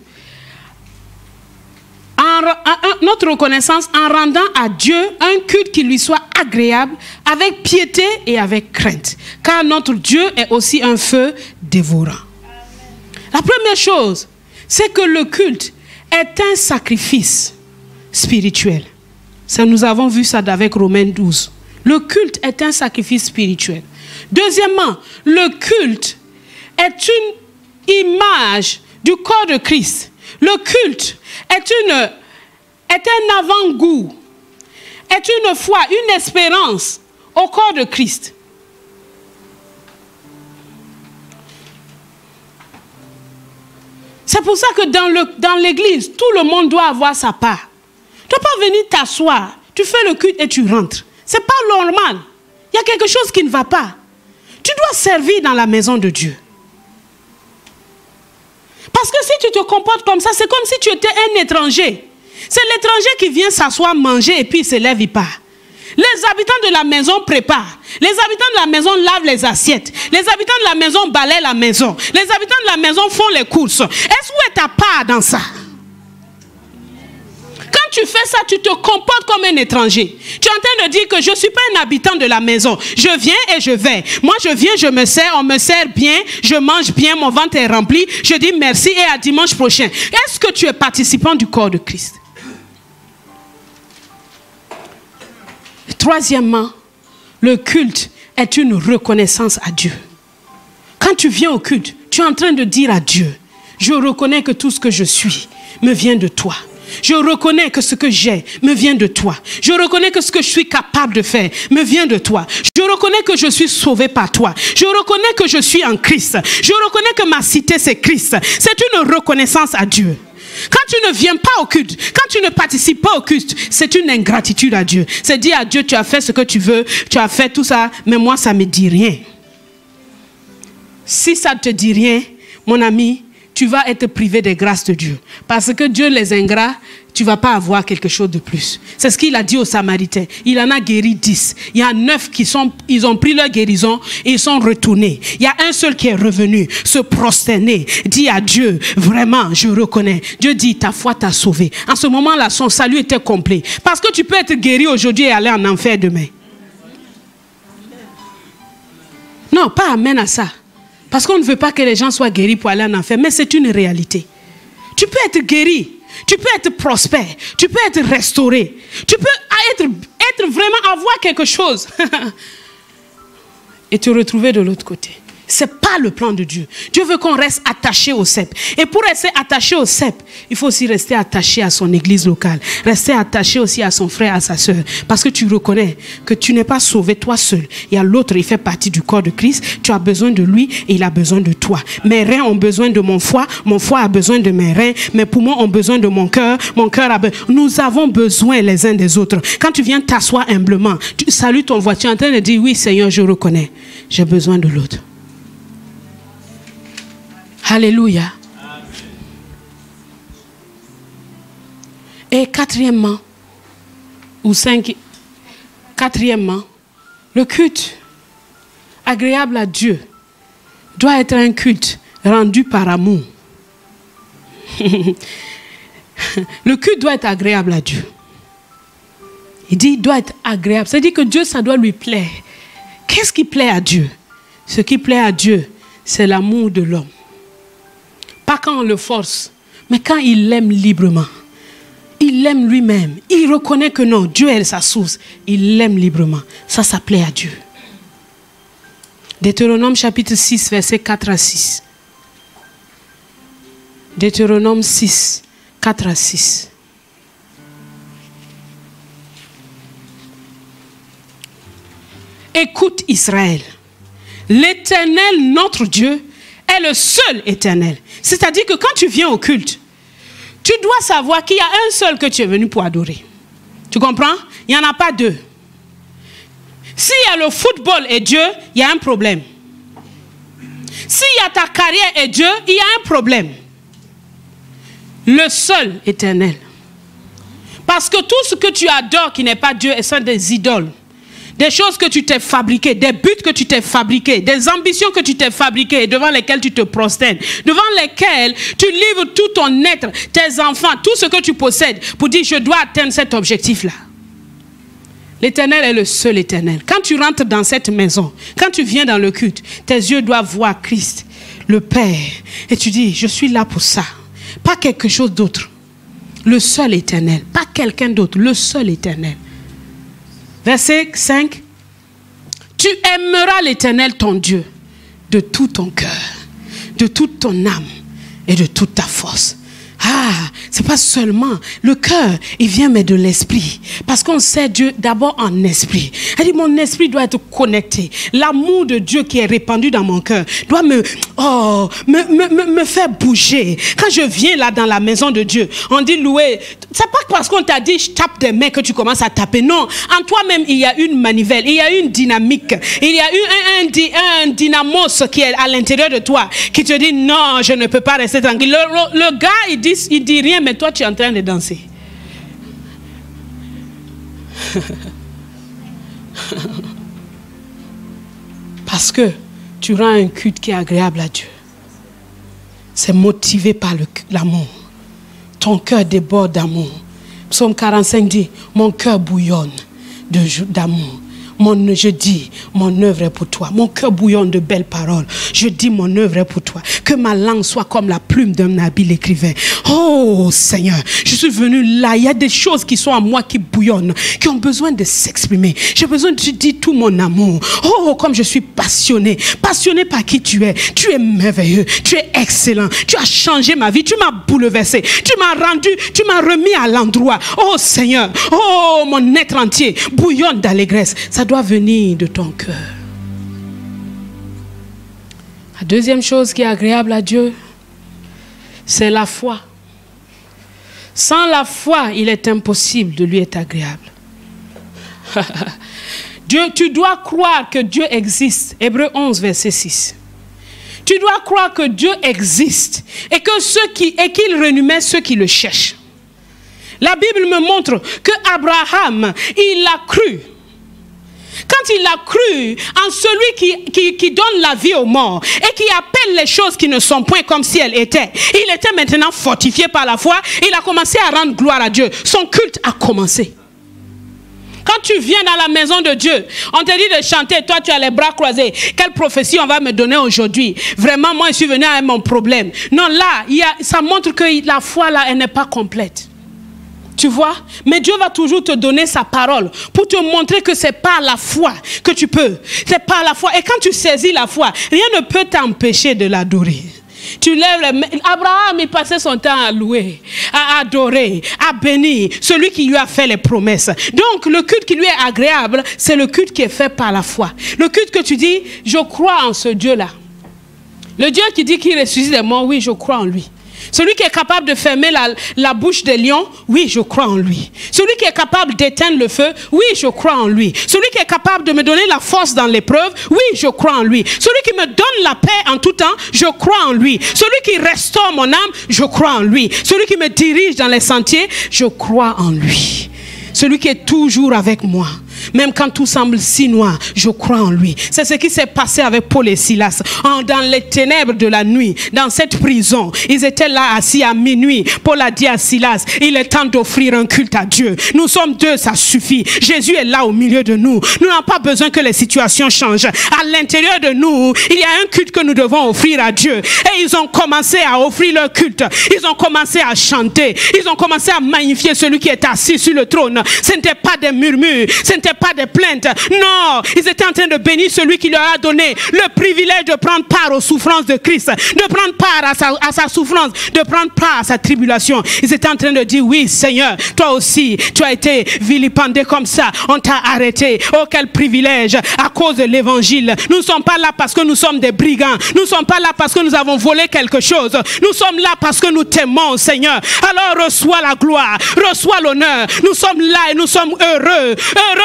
Notre reconnaissance en rendant à Dieu un culte qui lui soit agréable, avec piété et avec crainte. Car notre Dieu est aussi un feu dévorant. La première chose, c'est que le culte est un sacrifice spirituel. Ça, nous avons vu ça avec Romains 12. Le culte est un sacrifice spirituel. Deuxièmement, le culte est une image du corps de Christ. Le culte est un avant-goût, est une foi, une espérance au corps de Christ. C'est pour ça que dans l'église, tout le monde doit avoir sa part. Tu ne dois pas venir t'asseoir, tu fais le culte et tu rentres. Ce n'est pas normal. Il y a quelque chose qui ne va pas. Tu dois servir dans la maison de Dieu. Parce que si tu te comportes comme ça, c'est comme si tu étais un étranger. C'est l'étranger qui vient s'asseoir, manger et puis il se lève, il part. Les habitants de la maison préparent. Les habitants de la maison lavent les assiettes. Les habitants de la maison balayent la maison. Les habitants de la maison font les courses. Est-ce où est ta part dans ça? Quand tu fais ça, tu te comportes comme un étranger. Tu es en train de dire que je ne suis pas un habitant de la maison. Je viens et je vais. Moi, je viens, je me sers, on me sert bien, je mange bien, mon ventre est rempli. Je dis merci et à dimanche prochain. Est-ce que tu es participant du corps de Christ? Troisièmement, le culte est une reconnaissance à Dieu. Quand tu viens au culte, tu es en train de dire à Dieu, je reconnais que tout ce que je suis me vient de toi. Je reconnais que ce que j'ai me vient de toi. Je reconnais que ce que je suis capable de faire me vient de toi. Je reconnais que je suis sauvé par toi. Je reconnais que je suis en Christ. Je reconnais que ma cité c'est Christ. C'est une reconnaissance à Dieu. Quand tu ne viens pas au culte, quand tu ne participes pas au culte, c'est une ingratitude à Dieu. C'est dire à Dieu, tu as fait ce que tu veux, tu as fait tout ça, mais moi ça ne me dit rien. Si ça ne te dit rien, mon ami, tu vas être privé des grâces de Dieu. Parce que Dieu les ingrats, tu ne vas pas avoir quelque chose de plus. C'est ce qu'il a dit aux Samaritains. Il en a guéri 10. Il y a 9 ils ont pris leur guérison et ils sont retournés. Il y a un seul qui est revenu, se prosterner, dit à Dieu, vraiment, je reconnais. Dieu dit, ta foi t'a sauvé. En ce moment-là, son salut était complet. Parce que tu peux être guéri aujourd'hui et aller en enfer demain. Non, pas amen à ça. Parce qu'on ne veut pas que les gens soient guéris pour aller en enfer, mais c'est une réalité. Tu peux être guéri, Tu peux être prospère. Tu peux être restauré. Tu peux être vraiment, avoir quelque chose. Et te retrouver de l'autre côté. Ce n'est pas le plan de Dieu. Dieu veut qu'on reste attaché au cep. Et pour rester attaché au cep, il faut aussi rester attaché à son église locale. Rester attaché aussi à son frère, à sa soeur. Parce que tu reconnais que tu n'es pas sauvé toi seul. Il y a l'autre, il fait partie du corps de Christ. Tu as besoin de lui et il a besoin de toi. Mes reins ont besoin de mon foie a besoin de mes reins. Mes poumons ont besoin de mon cœur a besoin. Nous avons besoin les uns des autres. Quand tu viens t'asseoir humblement, tu salues ton voiture en train de dire, oui Seigneur, je reconnais. J'ai besoin de l'autre. Alléluia. Amen. Et quatrièmement, le culte agréable à Dieu doit être un culte rendu par amour. Le culte doit être agréable à Dieu. Il dit, il doit être agréable. C'est-à-dire que Dieu, ça doit lui plaire. Qu'est-ce qui plaît à Dieu? Ce qui plaît à Dieu, c'est l'amour de l'homme. Pas quand on le force, mais quand il l'aime librement. Il l'aime lui-même. Il reconnaît que non, Dieu est sa source. Il l'aime librement. Ça plaît à Dieu. Deutéronome chapitre 6, versets 4 à 6. Deutéronome 6, 4 à 6. Écoute Israël. L'Éternel, notre Dieu, est le seul éternel. C'est-à-dire que quand tu viens au culte, tu dois savoir qu'il y a un seul que tu es venu pour adorer. Tu comprends? Il n'y en a pas deux. S'il y a le football et Dieu, il y a un problème. S'il y a ta carrière et Dieu, il y a un problème. Le seul éternel. Parce que tout ce que tu adores qui n'est pas Dieu, sont des idoles. Des choses que tu t'es fabriquées, des buts que tu t'es fabriqués, des ambitions que tu t'es fabriquées, devant lesquelles tu te prosternes, devant lesquelles tu livres tout ton être, tes enfants, tout ce que tu possèdes, pour dire je dois atteindre cet objectif-là. L'Éternel est le seul éternel. Quand tu rentres dans cette maison, quand tu viens dans le culte, tes yeux doivent voir Christ, le Père, et tu dis je suis là pour ça, pas quelque chose d'autre. Le seul éternel, pas quelqu'un d'autre, le seul éternel. Verset 5. Tu aimeras l'Éternel ton Dieu de tout ton cœur, de toute ton âme et de toute ta force. Ah, c'est pas seulement le cœur, il vient mais de l'esprit. Parce qu'on sait Dieu d'abord en esprit. Elle dit mon esprit doit être connecté. L'amour de Dieu qui est répandu dans mon cœur doit me faire bouger. Quand je viens là dans la maison de Dieu, on dit louer. C'est pas parce qu'on t'a dit je tape des mains que tu commences à taper. Non, en toi-même il y a une manivelle, il y a une dynamique, il y a un dynamos qui est à l'intérieur de toi qui te dit non, je ne peux pas rester tranquille. Le gars il dit rien, mais toi tu es en train de danser. Parce que tu rends un culte qui est agréable à Dieu. C'est motivé par l'amour. Ton cœur déborde d'amour. Psaume 45 dit, mon cœur bouillonne d'amour. Je dis, mon œuvre est pour toi. Mon cœur bouillonne de belles paroles. Je dis, mon œuvre est pour toi. Que ma langue soit comme la plume d'un habile écrivain. Oh Seigneur, je suis venu là. Il y a des choses qui sont en moi qui bouillonnent, qui ont besoin de s'exprimer. J'ai besoin de te dire tout mon amour. Oh, comme je suis passionné. Passionné par qui tu es. Tu es merveilleux. Tu es excellent. Tu as changé ma vie. Tu m'as bouleversé. Tu m'as rendu, tu m'as remis à l'endroit. Oh Seigneur, oh mon être entier bouillonne d'allégresse. Ça doit venir de ton cœur. La deuxième chose qui est agréable à Dieu, c'est la foi. Sans la foi, il est impossible de lui être agréable. Dieu, tu dois croire que Dieu existe. Hébreux 11, verset 6. Tu dois croire que Dieu existe et qu'il rémunère ceux qui le cherchent. La Bible me montre que Abraham, il a cru. Quand il a cru en celui qui donne la vie aux morts et qui appelle les choses qui ne sont point comme si elles étaient, il était maintenant fortifié par la foi. Il a commencé à rendre gloire à Dieu. Son culte a commencé. Quand tu viens dans la maison de Dieu, on te dit de chanter, toi tu as les bras croisés. Quelle prophétie on va me donner aujourd'hui? Vraiment, moi je suis venu avec mon problème. Non, là, ça montre que la foi là, elle n'est pas complète. Tu vois? Mais Dieu va toujours te donner sa parole pour te montrer que c'est pas la foi que tu peux. C'est pas la foi. Et quand tu saisis la foi, rien ne peut t'empêcher de l'adorer. Tu lèves les mains. Abraham, il passait son temps à louer, à adorer, à bénir celui qui lui a fait les promesses. Donc, le culte qui lui est agréable, c'est le culte qui est fait par la foi. Le culte que tu dis, je crois en ce Dieu-là. Le Dieu qui dit qu'il ressuscite les morts, oui, je crois en lui. Celui qui est capable de fermer la bouche des lions, oui, je crois en lui. Celui qui est capable d'éteindre le feu, oui, je crois en lui. Celui qui est capable de me donner la force dans l'épreuve, oui, je crois en lui. Celui qui me donne la paix en tout temps, je crois en lui. Celui qui restaure mon âme, je crois en lui. Celui qui me dirige dans les sentiers, je crois en lui. Celui qui est toujours avec moi. Même quand tout semble si noir, je crois en lui. C'est ce qui s'est passé avec Paul et Silas. Dans les ténèbres de la nuit, dans cette prison, ils étaient là assis à minuit. Paul a dit à Silas, il est temps d'offrir un culte à Dieu. Nous sommes deux, ça suffit. Jésus est là au milieu de nous. Nous n'avons pas besoin que les situations changent. À l'intérieur de nous, il y a un culte que nous devons offrir à Dieu. Et ils ont commencé à offrir leur culte. Ils ont commencé à chanter. Ils ont commencé à magnifier celui qui est assis sur le trône. Ce n'était pas des murmures. Ce n'était pas des plaintes. Non, ils étaient en train de bénir celui qui leur a donné le privilège de prendre part aux souffrances de Christ, de prendre part à sa souffrance, de prendre part à sa tribulation. Ils étaient en train de dire, oui Seigneur, toi aussi, tu as été vilipendé comme ça, on t'a arrêté. Oh quel privilège à cause de l'évangile. Nous ne sommes pas là parce que nous sommes des brigands. Nous ne sommes pas là parce que nous avons volé quelque chose. Nous sommes là parce que nous t'aimons Seigneur. Alors reçois la gloire, reçois l'honneur. Nous sommes là et nous sommes heureux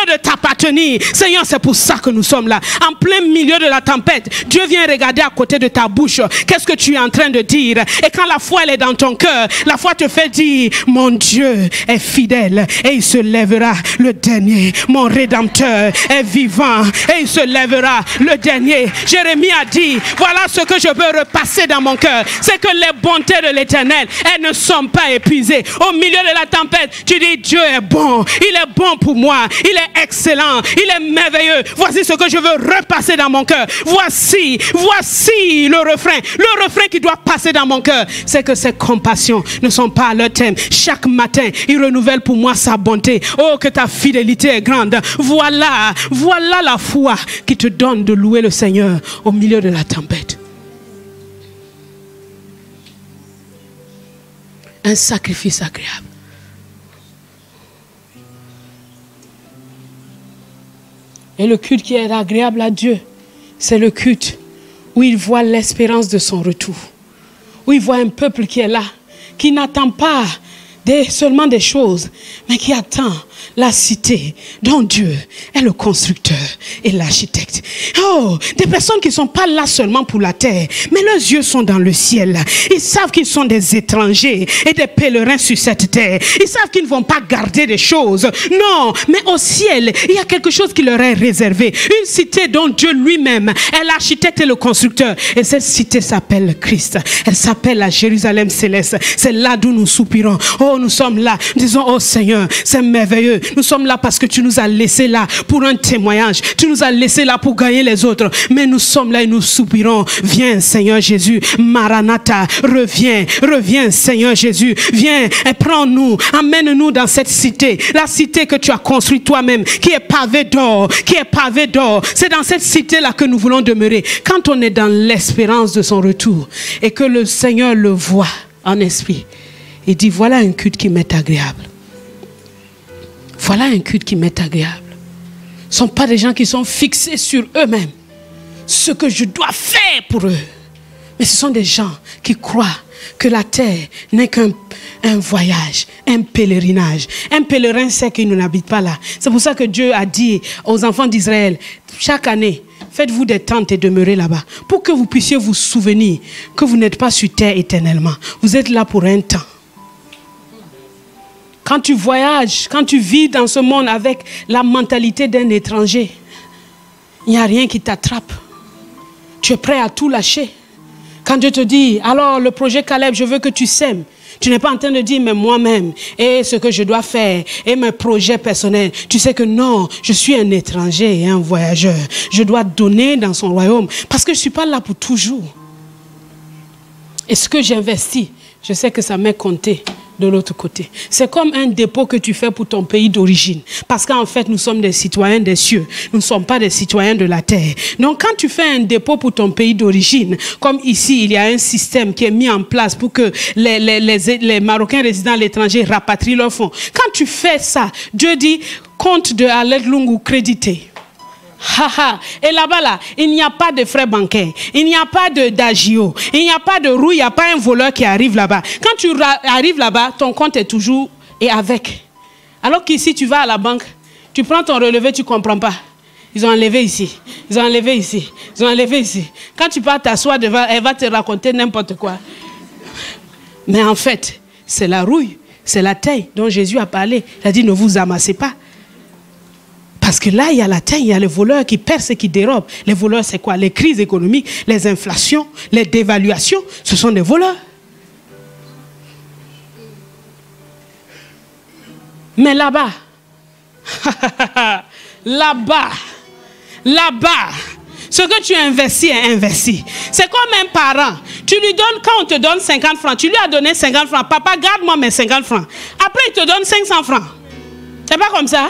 de t'appartenir. Seigneur, c'est pour ça que nous sommes là. En plein milieu de la tempête, Dieu vient regarder à côté de ta bouche. Qu'est-ce que tu es en train de dire? Et quand la foi elle est dans ton cœur, la foi te fait dire, mon Dieu est fidèle et il se lèvera le dernier. Mon Rédempteur est vivant et il se lèvera le dernier. Jérémie a dit, voilà ce que je veux repasser dans mon cœur. C'est que les bontés de l'Éternel, elles ne sont pas épuisées. Au milieu de la tempête, tu dis, Dieu est bon. Il est bon pour moi. Il est excellent, il est merveilleux. Voici ce que je veux repasser dans mon cœur. Voici le refrain qui doit passer dans mon cœur. C'est que ses compassions ne sont pas à leur terme. Chaque matin, il renouvelle pour moi sa bonté. Oh, que ta fidélité est grande. Voilà la foi qui te donne de louer le Seigneur au milieu de la tempête. Un sacrifice agréable. Et le culte qui est agréable à Dieu, c'est le culte où il voit l'espérance de son retour. Où il voit un peuple qui est là, qui n'attend pas seulement des choses, mais qui attend la cité dont Dieu est le constructeur et l'architecte. Oh, des personnes qui ne sont pas là seulement pour la terre, mais leurs yeux sont dans le ciel. Ils savent qu'ils sont des étrangers et des pèlerins sur cette terre. Ils savent qu'ils ne vont pas garder des choses. Non, mais au ciel, il y a quelque chose qui leur est réservé. Une cité dont Dieu lui-même est l'architecte et le constructeur. Et cette cité s'appelle Christ. Elle s'appelle la Jérusalem céleste. C'est là d'où nous soupirons. Oh, nous sommes là. Nous disons, oh Seigneur, c'est merveilleux. Nous sommes là parce que tu nous as laissés là pour un témoignage. Tu nous as laissés là pour gagner les autres. Mais nous sommes là et nous soupirons. Viens Seigneur Jésus. Maranatha, reviens Seigneur Jésus. Viens et prends-nous. Amène-nous dans cette cité. La cité que tu as construite toi-même, qui est pavée d'or. C'est dans cette cité-là que nous voulons demeurer. Quand on est dans l'espérance de son retour et que le Seigneur le voit en esprit, il dit, voilà un culte qui m'est agréable. Voilà un culte qui m'est agréable. Ce ne sont pas des gens qui sont fixés sur eux-mêmes, ce que je dois faire pour eux. Mais ce sont des gens qui croient que la terre n'est qu'un voyage, un pèlerinage. Un pèlerin sait qu'il n'habite pas là. C'est pour ça que Dieu a dit aux enfants d'Israël, chaque année, faites-vous des tentes et demeurez là-bas, pour que vous puissiez vous souvenir que vous n'êtes pas sur terre éternellement. Vous êtes là pour un temps. Quand tu voyages, quand tu vis dans ce monde avec la mentalité d'un étranger, il n'y a rien qui t'attrape. Tu es prêt à tout lâcher. Quand Dieu te dit, alors le projet Caleb, je veux que tu sèmes. Tu n'es pas en train de dire, mais moi-même, et ce que je dois faire, et mes projets personnels. Tu sais que non, je suis un étranger et un voyageur. Je dois donner dans son royaume, parce que je ne suis pas là pour toujours. Et ce que j'investis, je sais que ça m'est compté de l'autre côté. C'est comme un dépôt que tu fais pour ton pays d'origine. Parce qu'en fait, nous sommes des citoyens des cieux. Nous ne sommes pas des citoyens de la terre. Donc, quand tu fais un dépôt pour ton pays d'origine, comme ici, il y a un système qui est mis en place pour que les Marocains résidant à l'étranger rapatrient leurs fonds. Quand tu fais ça, Dieu dit, compte de Aled Lungu crédité. Et là-bas, là, il n'y a pas de frais bancaires, il n'y a pas d'agio, il n'y a pas de roue, il n'y a pas un voleur qui arrive là-bas. Quand tu arrives là-bas, ton compte est toujours avec. Alors qu'ici, tu vas à la banque, tu prends ton relevé, tu ne comprends pas. Ils ont enlevé ici, ils ont enlevé ici, ils ont enlevé ici. Quand tu pars t'asseoir devant, elle va te raconter n'importe quoi. Mais en fait, c'est la rouille, c'est la taille dont Jésus a parlé. Il a dit, ne vous amassez pas. Parce que là, il y a la taille, il y a les voleurs qui percent et qui dérobent. Les voleurs, c'est quoi? Les crises économiques, les inflations, les dévaluations, ce sont des voleurs. Mais là-bas, là-bas, ce que tu investis est investi. C'est comme un parent. Tu lui donnes, quand on te donne 50 francs, tu lui as donné 50 francs. Papa, garde-moi mes 50 francs. Après, il te donne 500 francs. C'est pas comme ça?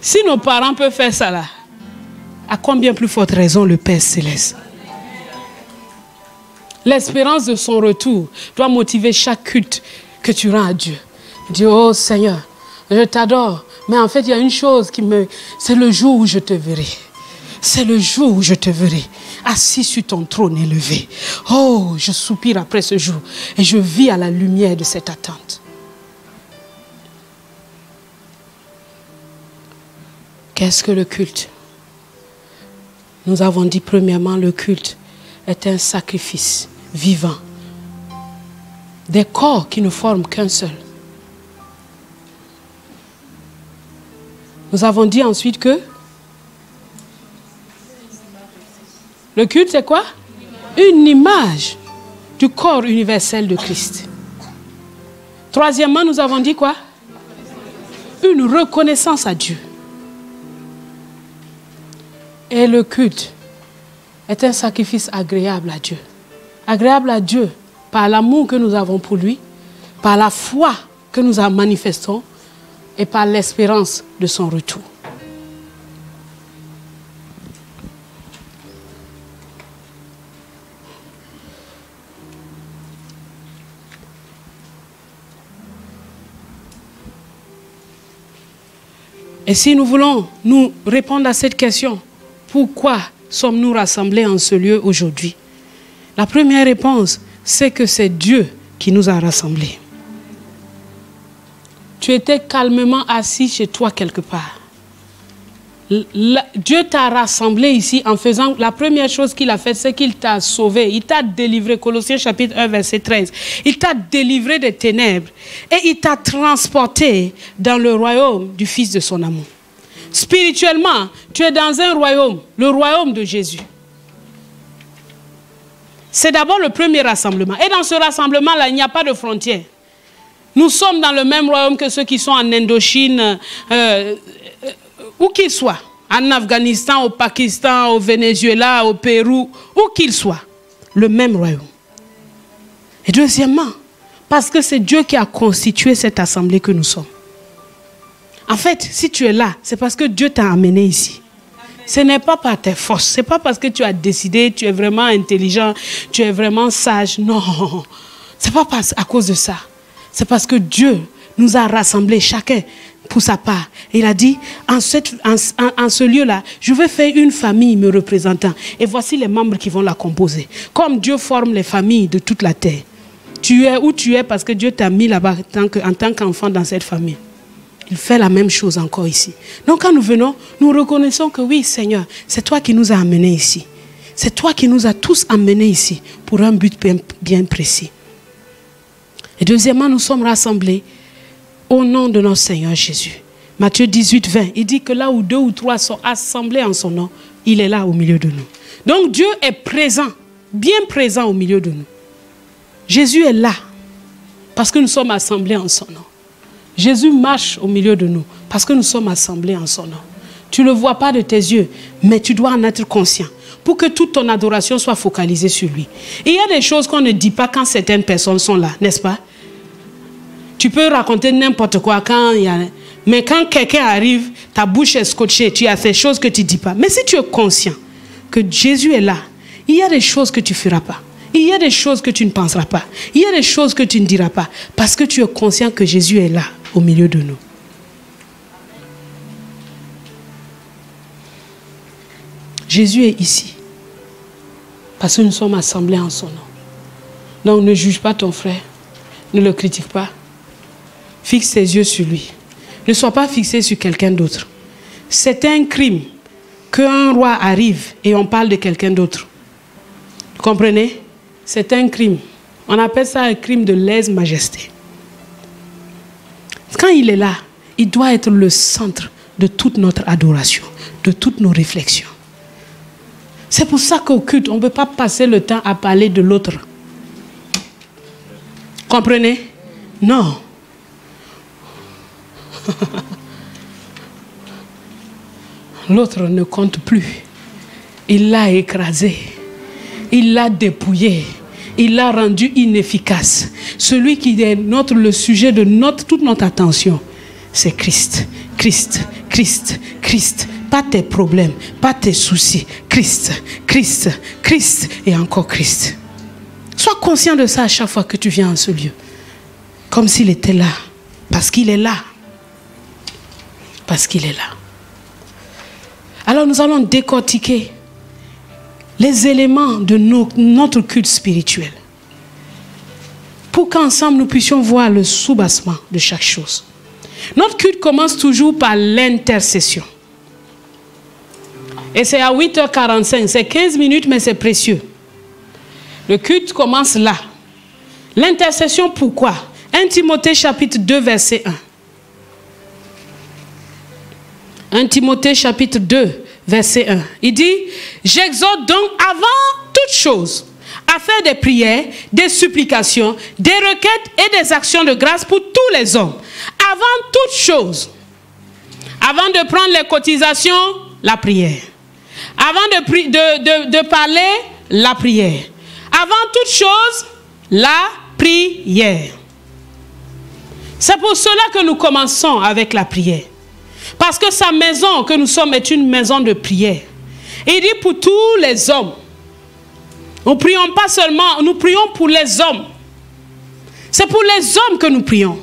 Si nos parents peuvent faire ça là, à combien plus forte raison le Père Céleste? L'espérance de son retour doit motiver chaque culte que tu rends à Dieu. Dis, oh Seigneur, je t'adore, mais en fait il y a une chose qui me... C'est le jour où je te verrai. C'est le jour où je te verrai, assis sur ton trône élevé. Oh, je soupire après ce jour et je vis à la lumière de cette attente. Qu'est-ce que le culte? Nous avons dit premièrement, le culte est un sacrifice vivant. Des corps qui ne forment qu'un seul. Nous avons dit ensuite que le culte c'est quoi? Une image du corps universel de Christ. Troisièmement, nous avons dit quoi? Une reconnaissance à Dieu. Et le culte est un sacrifice agréable à Dieu. Agréable à Dieu par l'amour que nous avons pour lui, par la foi que nous manifestons et par l'espérance de son retour. Et si nous voulons nous répondre à cette question, pourquoi sommes-nous rassemblés en ce lieu aujourd'hui? La première réponse, c'est que c'est Dieu qui nous a rassemblés. Tu étais calmement assis chez toi quelque part. Dieu t'a rassemblé ici en faisant... La première chose qu'il a fait, c'est qu'il t'a sauvé. Il t'a délivré. Colossiens chapitre 1, verset 13. Il t'a délivré des ténèbres. Et il t'a transporté dans le royaume du Fils de son amour. Spirituellement, tu es dans un royaume, le royaume de Jésus. C'est d'abord le premier rassemblement. Et dans ce rassemblement-là, il n'y a pas de frontières. Nous sommes dans le même royaume que ceux qui sont en Indochine, où qu'ils soient. En Afghanistan, au Pakistan, au Venezuela, au Pérou, où qu'ils soient. Le même royaume. Et deuxièmement, parce que c'est Dieu qui a constitué cette assemblée que nous sommes. En fait, si tu es là, c'est parce que Dieu t'a amené ici. Ce n'est pas par tes forces. Ce n'est pas parce que tu as décidé, tu es vraiment intelligent, tu es vraiment sage. Non, ce n'est pas à cause de ça. C'est parce que Dieu nous a rassemblés chacun pour sa part. Et il a dit, en ce lieu-là, je vais faire une famille me représentant. Et voici les membres qui vont la composer. Comme Dieu forme les familles de toute la terre. Tu es où tu es parce que Dieu t'a mis là-bas en tant qu'enfant dans cette famille. Il fait la même chose encore ici. Donc quand nous venons, nous reconnaissons que oui, Seigneur, c'est toi qui nous as amenés ici. C'est toi qui nous as tous amenés ici pour un but bien précis. Et deuxièmement, nous sommes rassemblés au nom de notre Seigneur Jésus. Matthieu 18, 20, il dit que là où 2 ou 3 sont assemblés en son nom, il est là au milieu de nous. Donc Dieu est présent, bien présent au milieu de nous. Jésus est là parce que nous sommes assemblés en son nom. Jésus marche au milieu de nous parce que nous sommes assemblés en son nom. Tu ne le vois pas de tes yeux, mais tu dois en être conscient pour que toute ton adoration soit focalisée sur lui. Et il y a des choses qu'on ne dit pas quand certaines personnes sont là, n'est-ce pas? Tu peux raconter n'importe quoi quand il y a... Mais quand quelqu'un arrive, ta bouche est scotchée, tu as ces choses que tu ne dis pas. Mais si tu es conscient que Jésus est là, il y a des choses que tu ne feras pas. Il y a des choses que tu ne penseras pas. Il y a des choses que tu ne diras pas. Parce que tu es conscient que Jésus est là, au milieu de nous. Jésus est ici. Parce que nous sommes assemblés en son nom. Donc ne juge pas ton frère. Ne le critique pas. Fixe tes yeux sur lui. Ne sois pas fixé sur quelqu'un d'autre. C'est un crime qu'un roi arrive et on parle de quelqu'un d'autre. Vous comprenez? C'est un crime. On appelle ça un crime de lèse-majesté. Quand il est là, il doit être le centre de toute notre adoration, de toutes nos réflexions. C'est pour ça qu'au culte, on ne peut pas passer le temps à parler de l'autre. Comprenez? Non. L'autre ne compte plus. Il l'a écrasé. Il l'a dépouillé. Il l'a rendu inefficace. Celui qui est le sujet de toute notre attention, c'est Christ. Christ, Christ, Christ. Pas tes problèmes, pas tes soucis. Christ, Christ, Christ et encore Christ. Sois conscient de ça à chaque fois que tu viens en ce lieu. Comme s'il était là. Parce qu'il est là. Parce qu'il est là. Alors nous allons décortiquer les éléments de notre culte spirituel. Pour qu'ensemble nous puissions voir le soubassement de chaque chose. Notre culte commence toujours par l'intercession. Et c'est à 8h45. C'est 15 minutes, mais c'est précieux. Le culte commence là. L'intercession, pourquoi? 1 Timothée chapitre 2, verset 1. 1 Timothée chapitre 2, verset 1. Il dit, j'exhorte donc avant toute chose à faire des prières, des supplications, des requêtes et des actions de grâce pour tous les hommes. Avant toute chose. Avant de prendre les cotisations, la prière. Avant de parler, la prière. Avant toute chose, la prière. C'est pour cela que nous commençons avec la prière. Parce que sa maison que nous sommes est une maison de prière. Et il dit pour tous les hommes. Nous ne prions pas seulement, nous prions pour les hommes. C'est pour les hommes que nous prions.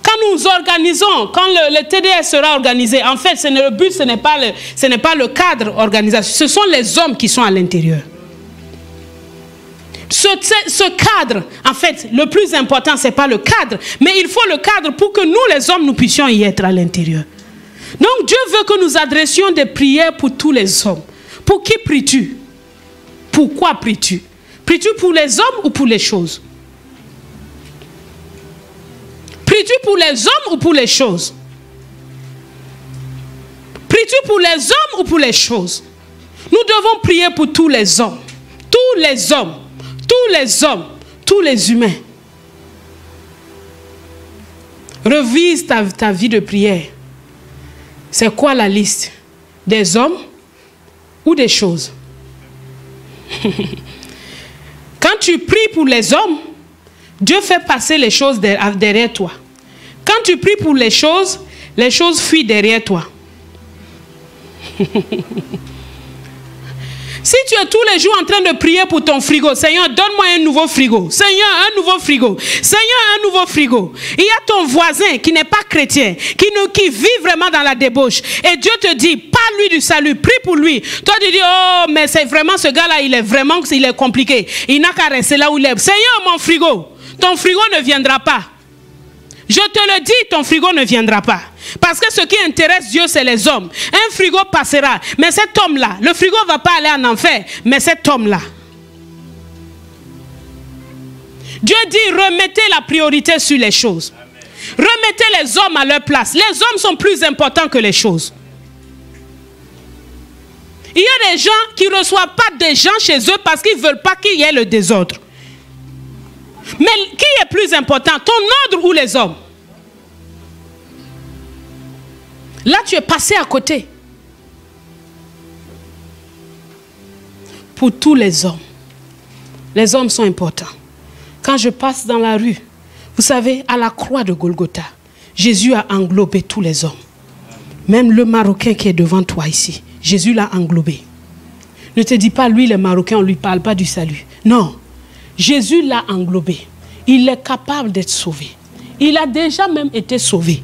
Quand nous organisons, quand le TDS sera organisé, en fait, le but, ce n'est pas le cadre organisation. Ce sont les hommes qui sont à l'intérieur. Ce cadre, en fait, le plus important, ce n'est pas le cadre, mais il faut le cadre pour que nous, les hommes, nous puissions y être à l'intérieur. Donc, Dieu veut que nous adressions des prières pour tous les hommes. Pour qui pries-tu? Pourquoi pries-tu? Pries-tu pour les hommes ou pour les choses? Pries-tu pour les hommes ou pour les choses? Pries-tu pour les hommes ou pour les choses? Nous devons prier pour tous les hommes. Tous les hommes. Tous les hommes. Tous les humains. Revise ta vie de prière. C'est quoi la liste? Des hommes ou des choses? Quand tu pries pour les hommes, Dieu fait passer les choses derrière toi. Quand tu pries pour les choses fuient derrière toi. Si tu es tous les jours en train de prier pour ton frigo, Seigneur, donne-moi un nouveau frigo. Seigneur, un nouveau frigo. Seigneur, un nouveau frigo. Il y a ton voisin qui n'est pas chrétien, qui vit vraiment dans la débauche. Et Dieu te dit, parle-lui du salut, prie pour lui. Toi, tu dis, oh, mais c'est vraiment ce gars-là, il est compliqué. Il n'a qu'à rester là où il est. Seigneur, mon frigo, ton frigo ne viendra pas. Je te le dis, ton frigo ne viendra pas. Parce que ce qui intéresse Dieu, c'est les hommes. Un frigo passera. Mais cet homme-là, le frigo ne va pas aller en enfer. Mais cet homme-là. Dieu dit, remettez la priorité sur les choses. Remettez les hommes à leur place. Les hommes sont plus importants que les choses. Il y a des gens qui ne reçoivent pas des gens chez eux parce qu'ils ne veulent pas qu'il y ait le désordre. Mais qui est plus important, ton ordre ou les hommes? Là, tu es passé à côté. Pour tous les hommes sont importants. Quand je passe dans la rue, vous savez, à la croix de Golgotha, Jésus a englobé tous les hommes. Même le Marocain qui est devant toi ici, Jésus l'a englobé. Ne te dis pas, lui, le Marocain, on ne lui parle pas du salut. Non, Jésus l'a englobé. Il est capable d'être sauvé. Il a déjà même été sauvé.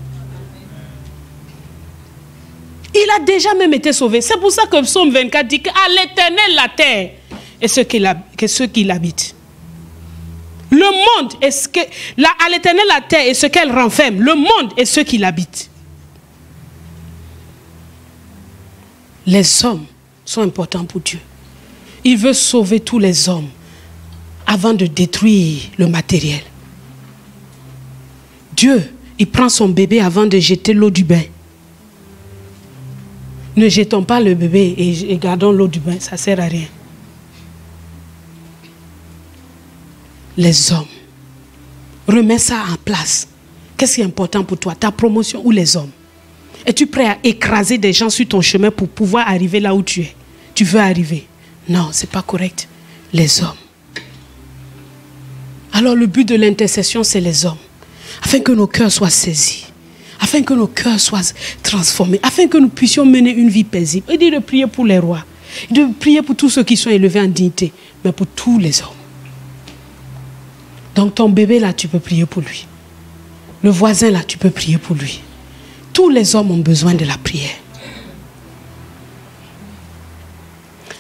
Il a déjà même été sauvé. C'est pour ça que Psaume 24 dit qu'à l'Éternel la terre et ceux qui l'habitent. Le monde est ce que... à l'Éternel la terre et ce qu'elle renferme. Le monde et ceux qui l'habitent. Les hommes sont importants pour Dieu. Il veut sauver tous les hommes avant de détruire le matériel. Dieu, il prend son bébé avant de jeter l'eau du bain. Ne jetons pas le bébé et gardons l'eau du bain, ça ne sert à rien. Les hommes, remets ça en place. Qu'est-ce qui est important pour toi, ta promotion ou les hommes? Es-tu prêt à écraser des gens sur ton chemin pour pouvoir arriver là où tu es? Tu veux arriver? Non, ce n'est pas correct. Les hommes. Alors le but de l'intercession, c'est les hommes. Afin que nos cœurs soient saisis. Afin que nos cœurs soient transformés. Afin que nous puissions mener une vie paisible. Il dit de prier pour les rois. De prier pour tous ceux qui sont élevés en dignité. Mais pour tous les hommes. Donc ton bébé là, tu peux prier pour lui. Le voisin là, tu peux prier pour lui. Tous les hommes ont besoin de la prière.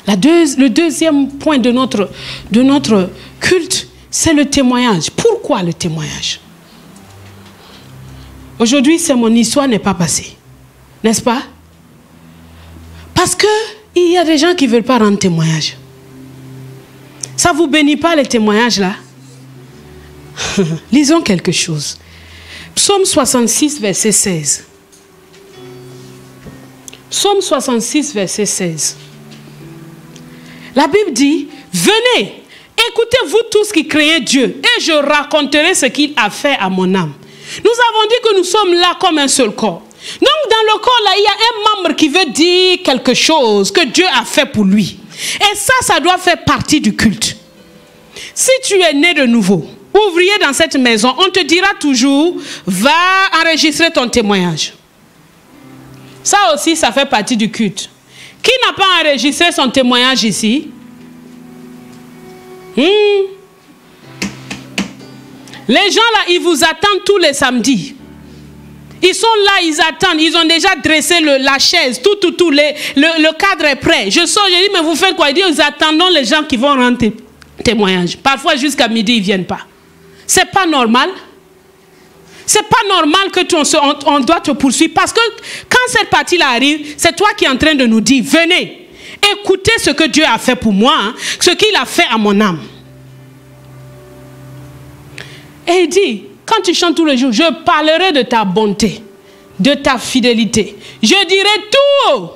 Le deuxième point de notre culte, c'est le témoignage. Pourquoi le témoignage? Aujourd'hui, c'est mon histoire n'est pas passée. N'est-ce pas? Parce qu'il y a des gens qui ne veulent pas rendre témoignage. Ça ne vous bénit pas les témoignages là? Lisons quelque chose. Psaume 66, verset 16. Psaume 66, verset 16. La Bible dit, venez, écoutez-vous tous qui craignez Dieu, et je raconterai ce qu'il a fait à mon âme. Nous avons dit que nous sommes là comme un seul corps. Donc dans le corps là, il y a un membre qui veut dire quelque chose que Dieu a fait pour lui. Et ça doit faire partie du culte. Si tu es né de nouveau, ouvrier dans cette maison, on te dira toujours, va enregistrer ton témoignage. Ça aussi, ça fait partie du culte. Qui n'a pas enregistré son témoignage ici? Les gens là, ils vous attendent tous les samedis. Ils sont là, ils attendent. Ils ont déjà dressé la chaise, le cadre est prêt. Je sors, je dis, mais vous faites quoi? Ils disent, nous attendons les gens qui vont rendre témoignage. Parfois, jusqu'à midi, ils ne viennent pas. C'est pas normal. C'est pas normal que on doit te poursuivre. Parce que quand cette partie-là arrive, c'est toi qui es en train de nous dire, venez, écoutez ce que Dieu a fait pour moi, hein, ce qu'il a fait à mon âme. Et il dit, quand tu chantes tous les jours, je parlerai de ta bonté, de ta fidélité. Je dirai tout haut.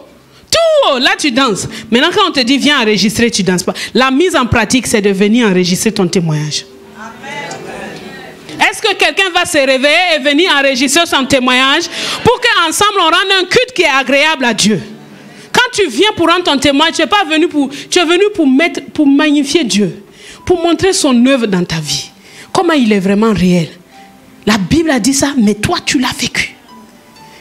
Tout haut. Là, tu danses. Maintenant, quand on te dit, viens enregistrer, tu ne danses pas. La mise en pratique, c'est de venir enregistrer ton témoignage. Est-ce que quelqu'un va se réveiller et venir enregistrer son témoignage pour qu'ensemble on rende un culte qui est agréable à Dieu? Quand tu viens pour rendre ton témoignage, tu es venu pour magnifier Dieu, pour montrer son œuvre dans ta vie. Comment il est vraiment réel. La Bible a dit ça, mais toi tu l'as vécu.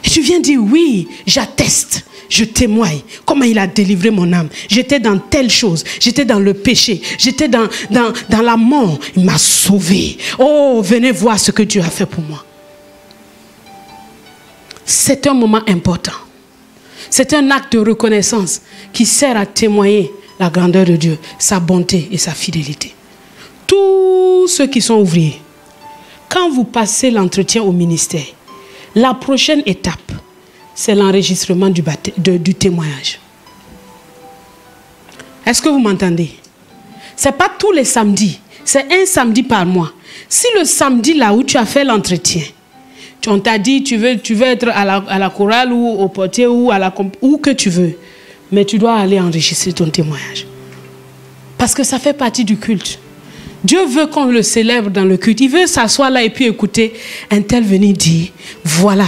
Et tu viens dire, oui, j'atteste. Je témoigne comment il a délivré mon âme. J'étais dans telle chose. J'étais dans le péché. J'étais dans la mort. Il m'a sauvé. Oh, venez voir ce que Dieu a fait pour moi. C'est un moment important. C'est un acte de reconnaissance qui sert à témoigner la grandeur de Dieu, sa bonté et sa fidélité. Tous ceux qui sont ouvriers, quand vous passez l'entretien au ministère, la prochaine étape, c'est l'enregistrement du témoignage. Est-ce que vous m'entendez? Ce n'est pas tous les samedis. C'est un samedi par mois. Si le samedi là où tu as fait l'entretien, on t'a dit tu veux être à la chorale ou au portier ou où que tu veux, mais tu dois aller enregistrer ton témoignage. Parce que ça fait partie du culte. Dieu veut qu'on le célèbre dans le culte. Il veut s'asseoir là et puis écouter un tel venir dire, voilà,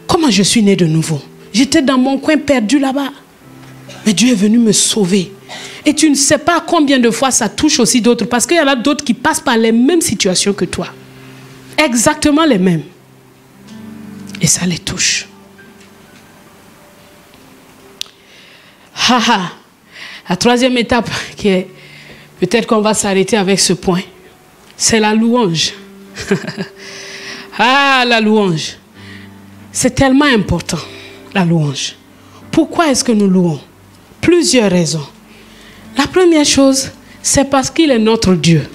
comment je suis né de nouveau. J'étais dans mon coin perdu là-bas. Mais Dieu est venu me sauver. Et tu ne sais pas combien de fois ça touche aussi d'autres. Parce qu'il y en a d'autres qui passent par les mêmes situations que toi. Exactement les mêmes. Et ça les touche. La troisième étape qui est... Peut-être qu'on va s'arrêter avec ce point. C'est la louange. La louange. C'est tellement important, la louange. Pourquoi est-ce que nous louons? Plusieurs raisons. La première chose, c'est parce qu'il est notre Dieu.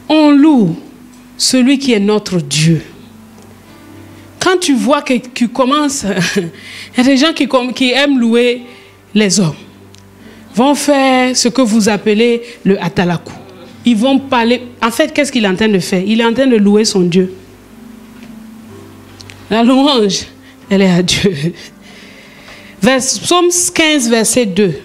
On loue celui qui est notre Dieu. Quand tu vois que tu commences... Il y a des gens qui aiment louer les hommes. Vont faire ce que vous appelez le atalakou. Ils vont parler... En fait, qu'est-ce qu'il est en train de faire? Il est en train de louer son Dieu. La louange, elle est à Dieu. Psaume 15, verset 2.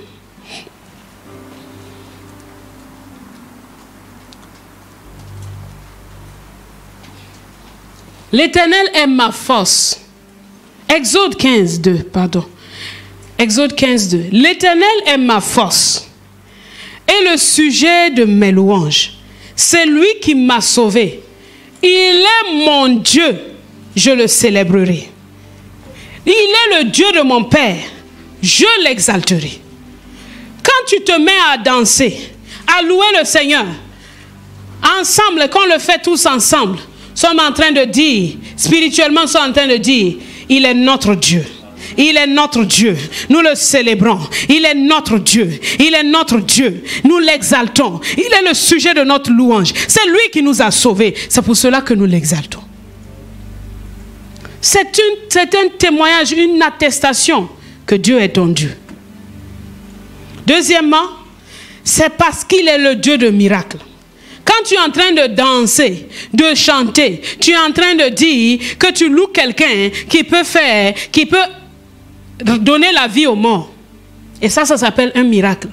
L'Éternel est ma force. Exode 15, 2, pardon. Exode 15, 2. L'Éternel est ma force et le sujet de mes louanges. C'est lui qui m'a sauvé. Il est mon Dieu. Je le célébrerai. Il est le Dieu de mon Père. Je l'exalterai. Quand tu te mets à danser, à louer le Seigneur, ensemble, quand on le fait tous ensemble, nous sommes en train de dire, spirituellement, nous sommes en train de dire, il est notre Dieu. Il est notre Dieu. Nous le célébrons. Il est notre Dieu. Il est notre Dieu. Nous l'exaltons. Il est le sujet de notre louange. C'est lui qui nous a sauvés. C'est pour cela que nous l'exaltons. C'est un témoignage, une attestation que Dieu est ton Dieu. Deuxièmement, c'est parce qu'il est le Dieu de miracles. Quand tu es en train de danser, de chanter, tu es en train de dire que tu loues quelqu'un qui peut donner la vie aux morts. Et ça s'appelle un miracle.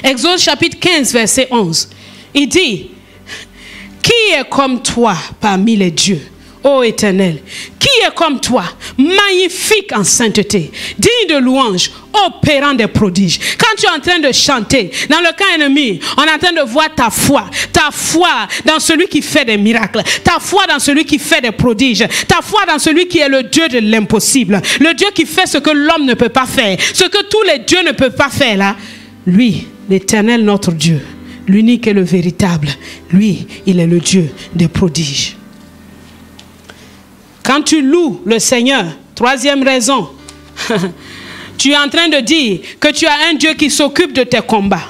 Exode chapitre 15, verset 11. Il dit, qui est comme toi parmi les dieux, ô Éternel? Qui est comme toi, magnifique en sainteté, digne de louange, opérant des prodiges? Quand tu es en train de chanter, dans le camp ennemi, on est en train de voir ta foi dans celui qui fait des miracles, ta foi dans celui qui fait des prodiges, ta foi dans celui qui est le Dieu de l'impossible, le Dieu qui fait ce que l'homme ne peut pas faire, ce que tous les dieux ne peuvent pas faire là. Lui, l'Éternel notre Dieu, l'unique et le véritable, lui, il est le Dieu des prodiges. Quand tu loues le Seigneur, troisième raison, tu es en train de dire que tu as un Dieu qui s'occupe de tes combats.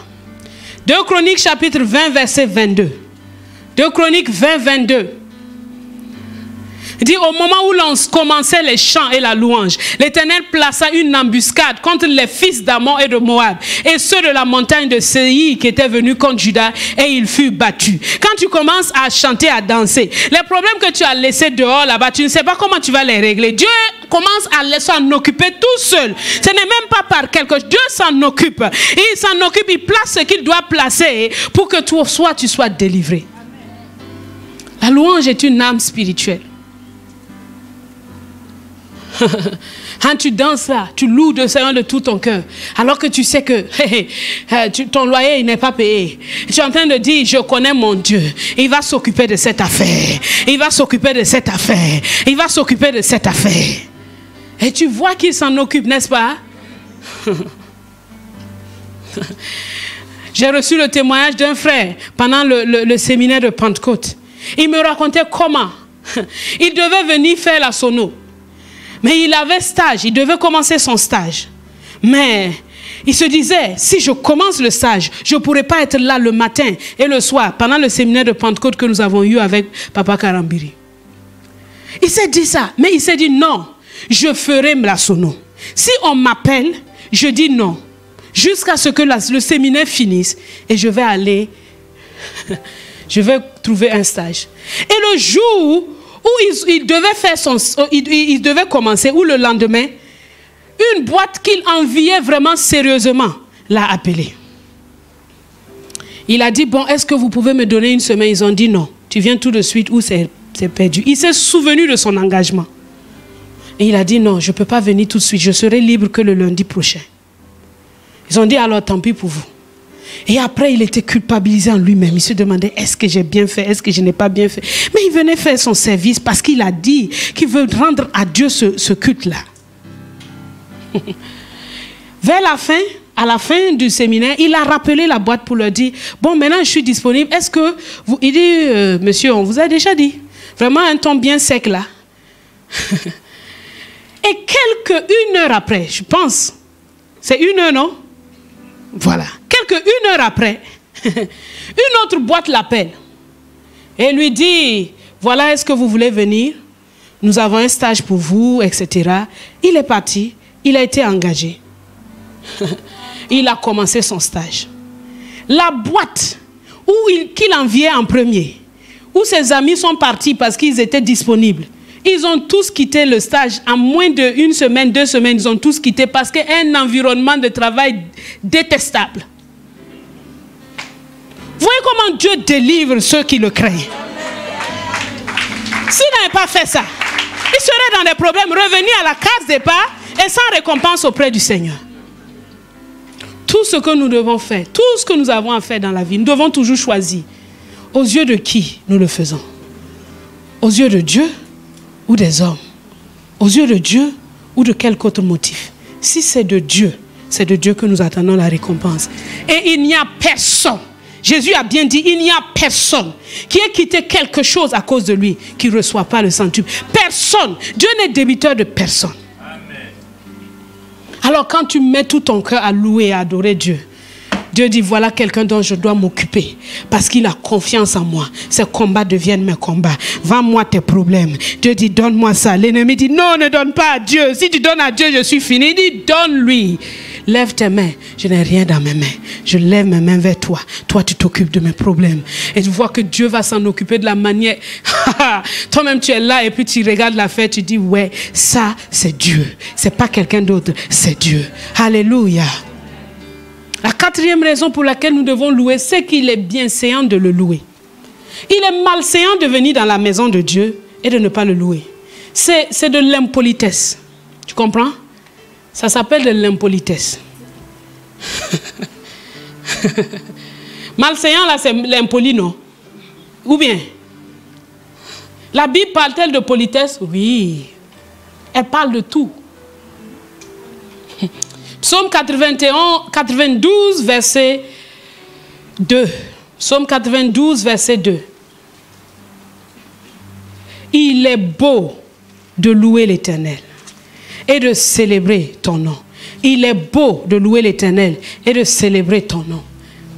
2 Chroniques chapitre 20 verset 22. 2 Chroniques 20 22. Il dit, au moment où l'on commençait les chants et la louange, l'Éternel plaça une embuscade contre les fils d'Ammon et de Moab et ceux de la montagne de Séir qui étaient venus contre Juda, et ils furent battus. Quand tu commences à chanter, à danser, les problèmes que tu as laissés dehors là-bas, tu ne sais pas comment tu vas les régler. Dieu commence à s'en occuper tout seul. Ce n'est même pas par quelque chose. Dieu s'en occupe. Il s'en occupe, il place ce qu'il doit placer pour que toi, tu sois délivré. La louange est une âme spirituelle. Quand tu danses là, tu loues le Seigneur de tout ton cœur, alors que tu sais que ton loyer n'est pas payé. Tu es en train de dire, je connais mon Dieu, il va s'occuper de cette affaire, il va s'occuper de cette affaire, il va s'occuper de cette affaire. Et tu vois qu'il s'en occupe, n'est-ce pas? J'ai reçu le témoignage d'un frère pendant le séminaire de Pentecôte. Il me racontait comment il devait venir faire la sono. Mais il avait stage, il devait commencer son stage. Mais il se disait, si je commence le stage, je ne pourrai pas être là le matin et le soir, pendant le séminaire de Pentecôte que nous avons eu avec Papa Karambiri. Il s'est dit ça, mais il s'est dit non, je ferai la sono. Si on m'appelle, je dis non, jusqu'à ce que le séminaire finisse et je vais aller, je vais trouver un stage. Et le jour où il devait faire il devait commencer, ou le lendemain, une boîte qu'il enviait vraiment sérieusement l'a appelé. Il a dit, bon, est-ce que vous pouvez me donner une semaine? Ils ont dit non. Tu viens tout de suite ou c'est perdu. Il s'est souvenu de son engagement. Et il a dit non, je ne peux pas venir tout de suite. Je serai libre que le lundi prochain. Ils ont dit alors tant pis pour vous. Et après, il était culpabilisé en lui-même. Il se demandait, est-ce que j'ai bien fait? Est-ce que je n'ai pas bien fait? Mais il venait faire son service parce qu'il a dit qu'il veut rendre à Dieu ce culte-là. Vers la fin, à la fin du séminaire, il a rappelé la boîte pour leur dire, bon, maintenant je suis disponible. Est-ce que vous... Il dit, monsieur, on vous a déjà dit. Vraiment un ton bien sec là. Et une heure après, je pense, c'est 1 heure, non? Voilà. Une heure après, une autre boîte l'appelle et lui dit, voilà, est-ce que vous voulez venir? Nous avons un stage pour vous, etc. Il est parti, il a été engagé. Il a commencé son stage. La boîte qu'il enviait en premier, où ses amis sont partis parce qu'ils étaient disponibles, ils ont tous quitté le stage en moins d'1 semaine, 2 semaines, ils ont tous quitté parce qu'un environnement de travail détestable. Voyez comment Dieu délivre ceux qui le craignent. S'il n'avait pas fait ça, il serait dans des problèmes, revenir à la case départ et sans récompense auprès du Seigneur. Tout ce que nous devons faire, tout ce que nous avons à faire dans la vie, nous devons toujours choisir aux yeux de qui nous le faisons. Aux yeux de Dieu ou des hommes. Aux yeux de Dieu ou de quelque autre motif. Si c'est de Dieu que nous attendons la récompense. Et il n'y a personne. Jésus a bien dit, il n'y a personne qui ait quitté quelque chose à cause de lui qui ne reçoit pas le centuple. Personne. Dieu n'est débiteur de personne. Amen. Alors quand tu mets tout ton cœur à louer et à adorer Dieu, Dieu dit, voilà quelqu'un dont je dois m'occuper parce qu'il a confiance en moi. Ces combats deviennent mes combats. Vends-moi tes problèmes. Dieu dit, donne-moi ça. L'ennemi dit, non, ne donne pas à Dieu. Si tu donnes à Dieu, je suis fini. Il dit, donne-lui. Lève tes mains. Je n'ai rien dans mes mains. Je lève mes mains vers toi. Toi, tu t'occupes de mes problèmes. Et tu vois que Dieu va s'en occuper de la manière... Toi-même, tu es là et puis tu regardes l'affaire. Tu dis, ouais, ça, c'est Dieu. C'est pas quelqu'un d'autre. C'est Dieu. Alléluia. La 4e raison pour laquelle nous devons louer, c'est qu'il est bienséant de le louer. Il est malséant de venir dans la maison de Dieu et de ne pas le louer. C'est de l'impolitesse. Tu comprends? Ça s'appelle de l'impolitesse. Malséant, là, c'est l'impoli, non? Ou bien? La Bible parle-t-elle de politesse? Oui. Elle parle de tout. Psaume 92, verset 2. Psaume 92, verset 2. Il est beau de louer l'Éternel et de célébrer ton nom. Il est beau de louer l'Éternel et de célébrer ton nom.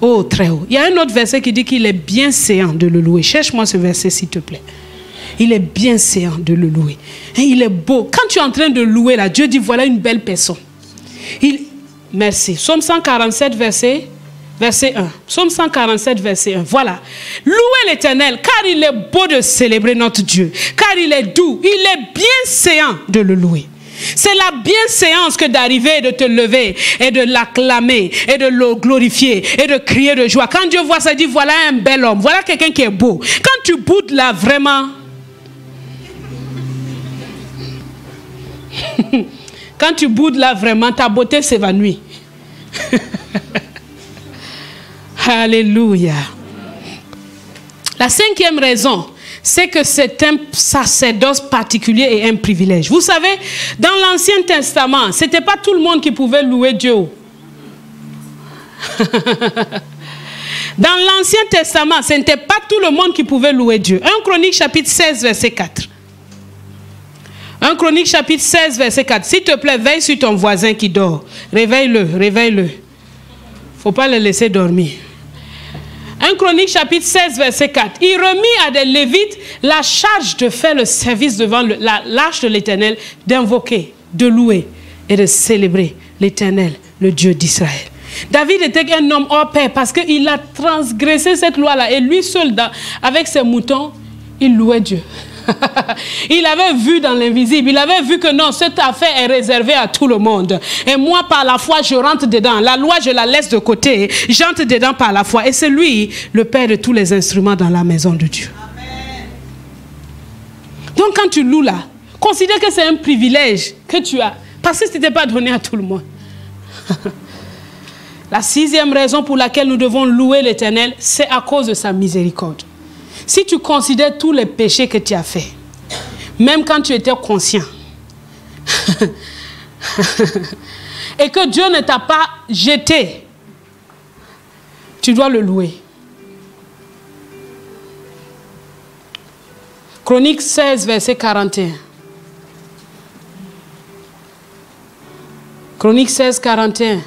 Oh, très haut. Il y a un autre verset qui dit qu'il est bienséant de le louer. Cherche-moi ce verset, s'il te plaît. Il est bienséant de le louer. Et il est beau. Quand tu es en train de louer, là, Dieu dit, voilà une belle personne. Merci. Psaume 147, verset 1. Psaume 147, verset 1. Voilà. Louez l'Éternel, car il est beau de célébrer notre Dieu. Car il est doux. Il est bienséant de le louer. C'est la bienséance que d'arriver et de te lever et de l'acclamer et de le glorifier et de crier de joie. Quand Dieu voit ça, il dit, voilà un bel homme. Voilà quelqu'un qui est beau. Quand tu boudes là, vraiment... Quand tu boudes là, vraiment, ta beauté s'évanouit. Alléluia. La 5e raison, c'est que c'est un sacerdoce particulier et un privilège. Vous savez, dans l'Ancien Testament, ce n'était pas tout le monde qui pouvait louer Dieu. Dans l'Ancien Testament, ce n'était pas tout le monde qui pouvait louer Dieu. 1 Chronique chapitre 16, verset 4. 1 Chronique chapitre 16, verset 4. S'il te plaît, veille sur ton voisin qui dort. Réveille-le, réveille-le. Il ne faut pas le laisser dormir. 1 Chronique chapitre 16, verset 4. Il remit à des Lévites la charge de faire le service devant l'arche de l'Éternel, d'invoquer, de louer et de célébrer l'Éternel, le Dieu d'Israël. David était un homme hors pair parce qu'il a transgressé cette loi-là. Et lui seul, avec ses moutons, il louait Dieu. Il avait vu dans l'invisible. Il avait vu que non, cette affaire est réservée à tout le monde. Et moi, par la foi, je rentre dedans. La loi, je la laisse de côté. J'entre dedans par la foi. Et c'est lui, le Père de tous les instruments dans la maison de Dieu. Amen. Donc quand tu loues là, considère que c'est un privilège que tu as. Parce que ce n'était pas donné à tout le monde. La 6e raison pour laquelle nous devons louer l'Éternel, c'est à cause de sa miséricorde. Si tu considères tous les péchés que tu as faits, même quand tu étais conscient, et que Dieu ne t'a pas jeté, tu dois le louer. Chronique 16, verset 41. Chronique 16, 41.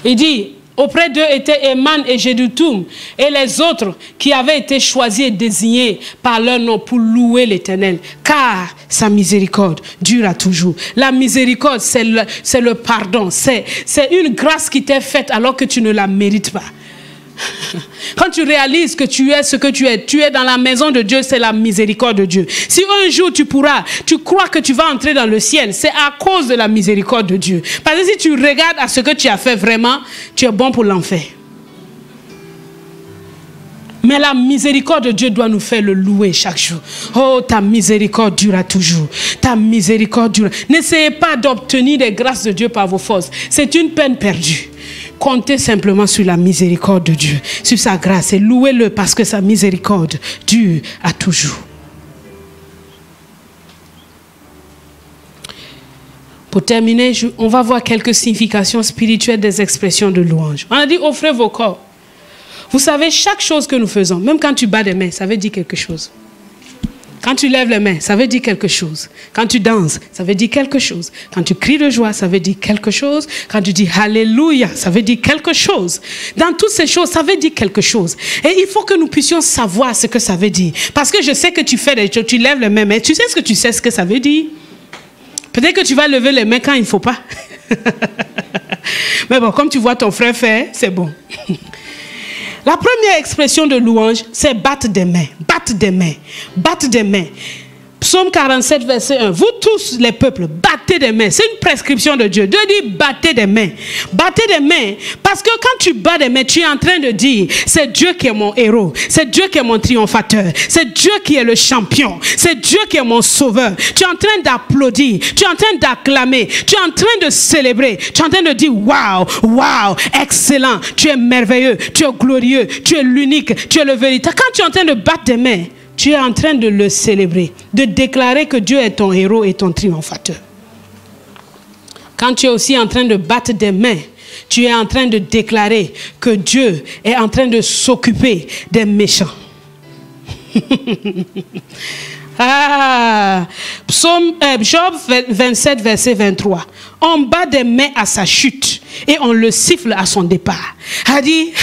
Il dit, auprès d'eux étaient Éman et Jeduthun et les autres qui avaient été choisis et désignés par leur nom pour louer l'Éternel, car sa miséricorde dure à toujours. La miséricorde, c'est le pardon, c'est une grâce qui t'est faite alors que tu ne la mérites pas. Quand tu réalises que tu es ce que tu es dans la maison de Dieu, c'est la miséricorde de Dieu. Si un jour tu crois que tu vas entrer dans le ciel, c'est à cause de la miséricorde de Dieu. Parce que si tu regardes à ce que tu as fait vraiment, tu es bon pour l'enfer. Mais la miséricorde de Dieu doit nous faire le louer chaque jour. Oh, ta miséricorde durera toujours. Ta miséricorde durera. N'essayez pas d'obtenir des grâces de Dieu par vos forces. C'est une peine perdue. Comptez simplement sur la miséricorde de Dieu, sur sa grâce, et louez-le parce que sa miséricorde dure à toujours. Pour terminer, on va voir quelques significations spirituelles des expressions de louange. On a dit offrez vos corps. Vous savez, chaque chose que nous faisons, même quand tu bats des mains, ça veut dire quelque chose. Quand tu lèves les mains, ça veut dire quelque chose. Quand tu danses, ça veut dire quelque chose. Quand tu cries de joie, ça veut dire quelque chose. Quand tu dis Alléluia, ça veut dire quelque chose. Dans toutes ces choses, ça veut dire quelque chose. Et il faut que nous puissions savoir ce que ça veut dire. Parce que je sais que tu fais des choses, tu lèves les mains, mais tu sais ce que ça veut dire. Peut-être que tu vas lever les mains quand il ne faut pas. Mais bon, comme tu vois ton frère faire, c'est bon. La première expression de louange, c'est battre des mains, battre des mains, battre des mains. Psaume 47, verset 1. Vous tous les peuples, battez des mains. C'est une prescription de Dieu. Dieu dit battez des mains. Battez des mains. Parce que quand tu bats des mains, tu es en train de dire, c'est Dieu qui est mon héros. C'est Dieu qui est mon triomphateur. C'est Dieu qui est le champion. C'est Dieu qui est mon sauveur. Tu es en train d'applaudir. Tu es en train d'acclamer. Tu es en train de célébrer. Tu es en train de dire, waouh, waouh, excellent. Tu es merveilleux. Tu es glorieux. Tu es l'unique. Tu es le véritable. Quand tu es en train de battre des mains, tu es en train de le célébrer, de déclarer que Dieu est ton héros et ton triomphateur. Quand tu es aussi en train de battre des mains, tu es en train de déclarer que Dieu est en train de s'occuper des méchants. Job 27, verset 23. On bat des mains à sa chute et on le siffle à son départ. A dit,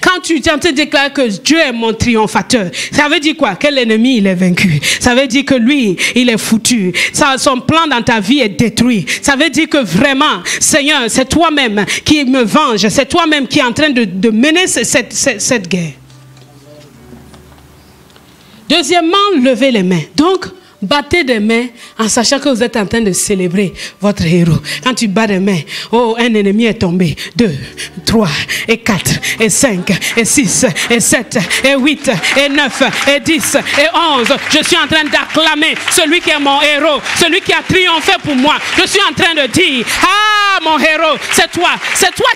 quand tu es en train de déclarer que Dieu est mon triomphateur, ça veut dire quoi? Que l'ennemi il est vaincu. Ça veut dire que lui, il est foutu. Son plan dans ta vie est détruit. Ça veut dire que vraiment, Seigneur, c'est toi-même qui me venge. C'est toi-même qui est en train de mener cette guerre. Deuxièmement, levez les mains. Donc, battez des mains en sachant que vous êtes en train de célébrer votre héros. Quand tu bats des mains, oh, un ennemi est tombé. 2, 3, et 4, et 5, et 6, et 7, et 8, et 9, et 10, et 11. Je suis en train d'acclamer celui qui est mon héros, celui qui a triomphé pour moi. Je suis en train de dire, ah, mon héros, c'est toi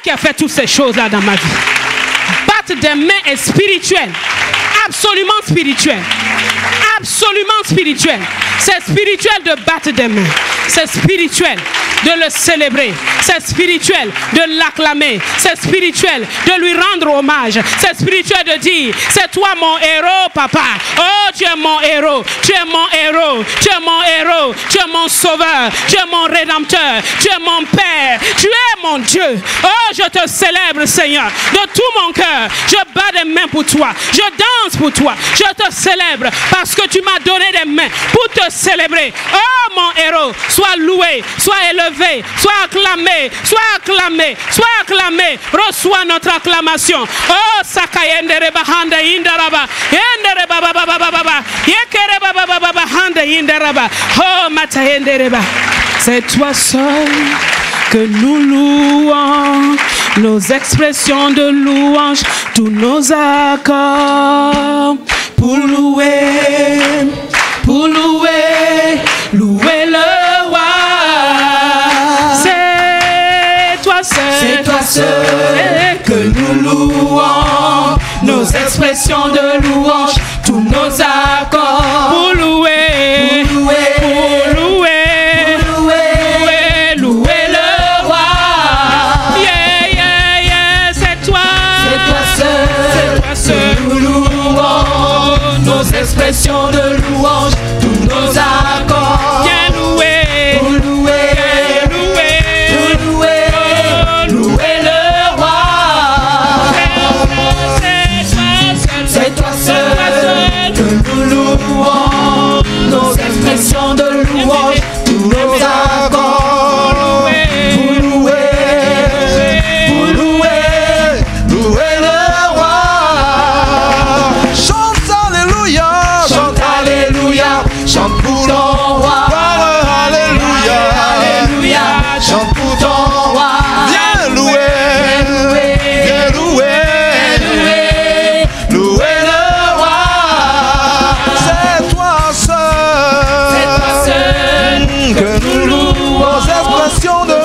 qui as fait toutes ces choses-là dans ma vie. Battre des mains est spirituel. Absolument spirituel. Absolument spirituel. C'est spirituel de battre des mains. C'est spirituel de le célébrer. C'est spirituel de l'acclamer. C'est spirituel de lui rendre hommage. C'est spirituel de dire, c'est toi mon héros, papa. Oh, tu es mon héros. Tu es mon héros. Tu es mon héros. Tu es mon sauveur. Tu es mon rédempteur. Tu es mon père. Tu es mon Dieu. Oh, je te célèbre, Seigneur. De tout mon cœur, je bats des mains pour toi. Je danse grâce pour toi. Je te célèbre parce que tu m'as donné des mains pour te célébrer. Oh mon héros, sois loué, sois élevé, sois acclamé, sois acclamé, sois acclamé. Reçois notre acclamation. Oh Sakayendere Bahanda Indaraba, Yendere Baba Baba Baba, Yekere Baba Baba Bahanda Indaraba. Oh Matayendereba. C'est toi seul que nous louons, nos expressions de louange, tous nos accords pour louer, louer le roi. C'est toi seul que nous louons, nos expressions de louange, tous nos accords pour louer, louer le roi. Yeah, yeah, yeah, c'est toi seul que nous louons, nos expressions de louange, tous nos accords. Viens louer, louer le roi. C'est toi seul que nous louons, nos expressions de louange, tous nos accords. Louer le roi. Chante alléluia, chante alléluia, chante pour ton roi. Alléluia, alléluia, chante pour ton roi. Viens louer, louer le roi. C'est toi seul que nous louons, nos expressions de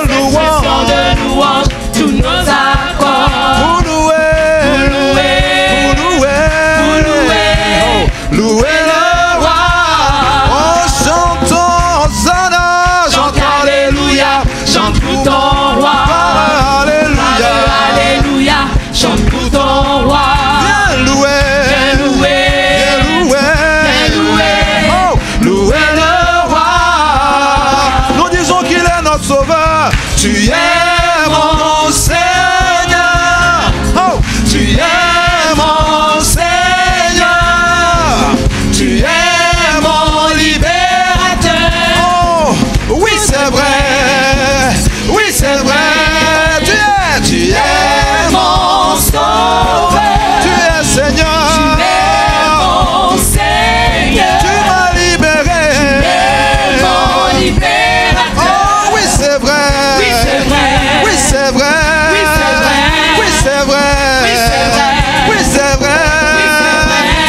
louange, tous nos accords. pour louer le roi. Oh, chantons Hosanna, chante alléluia, chante pour ton roi. Alléluia, Alléluia, chante pour ton roi. viens louer, oh, louer le roi. Nous disons qu'il est notre sauveur. Tu es mon Seigneur, oh, tu es mon Seigneur, tu es mon libérateur. Oh, oui c'est vrai, tu es mon sauveur, tu es Seigneur, Mon Seigneur, tu m'as libéré, mon libérateur. oh oui c'est vrai, oui c'est vrai, Oui, c'est vrai.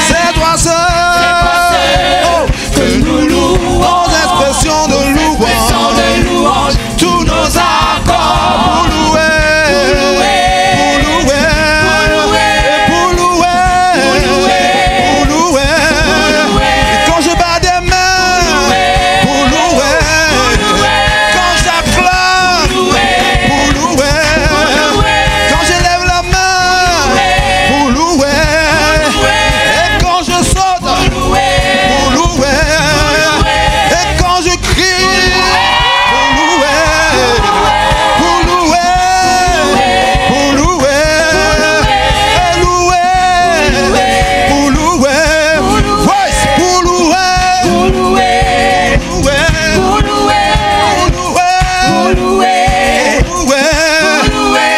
c'est toi seul, oh, que nous louons, nos expressions de louange, tous nos accords pour louer, et quand je bats des mains pour louer, quand j'acclame pour louer, quand je lève la main pour louer, et quand je saute pour louer, et quand je crie pour louer, voice pour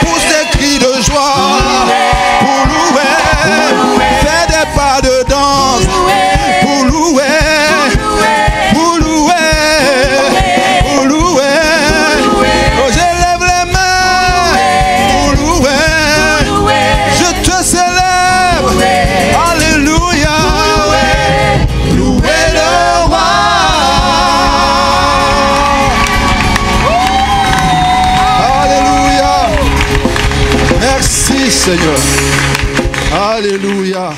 pour ces cris de joie, pour louer, faire des pas de danse, pour louer, oh, j'élève les mains pour louer, je te célèbre, alléluia, louer le roi. Alléluia. Merci Seigneur. Alléluia.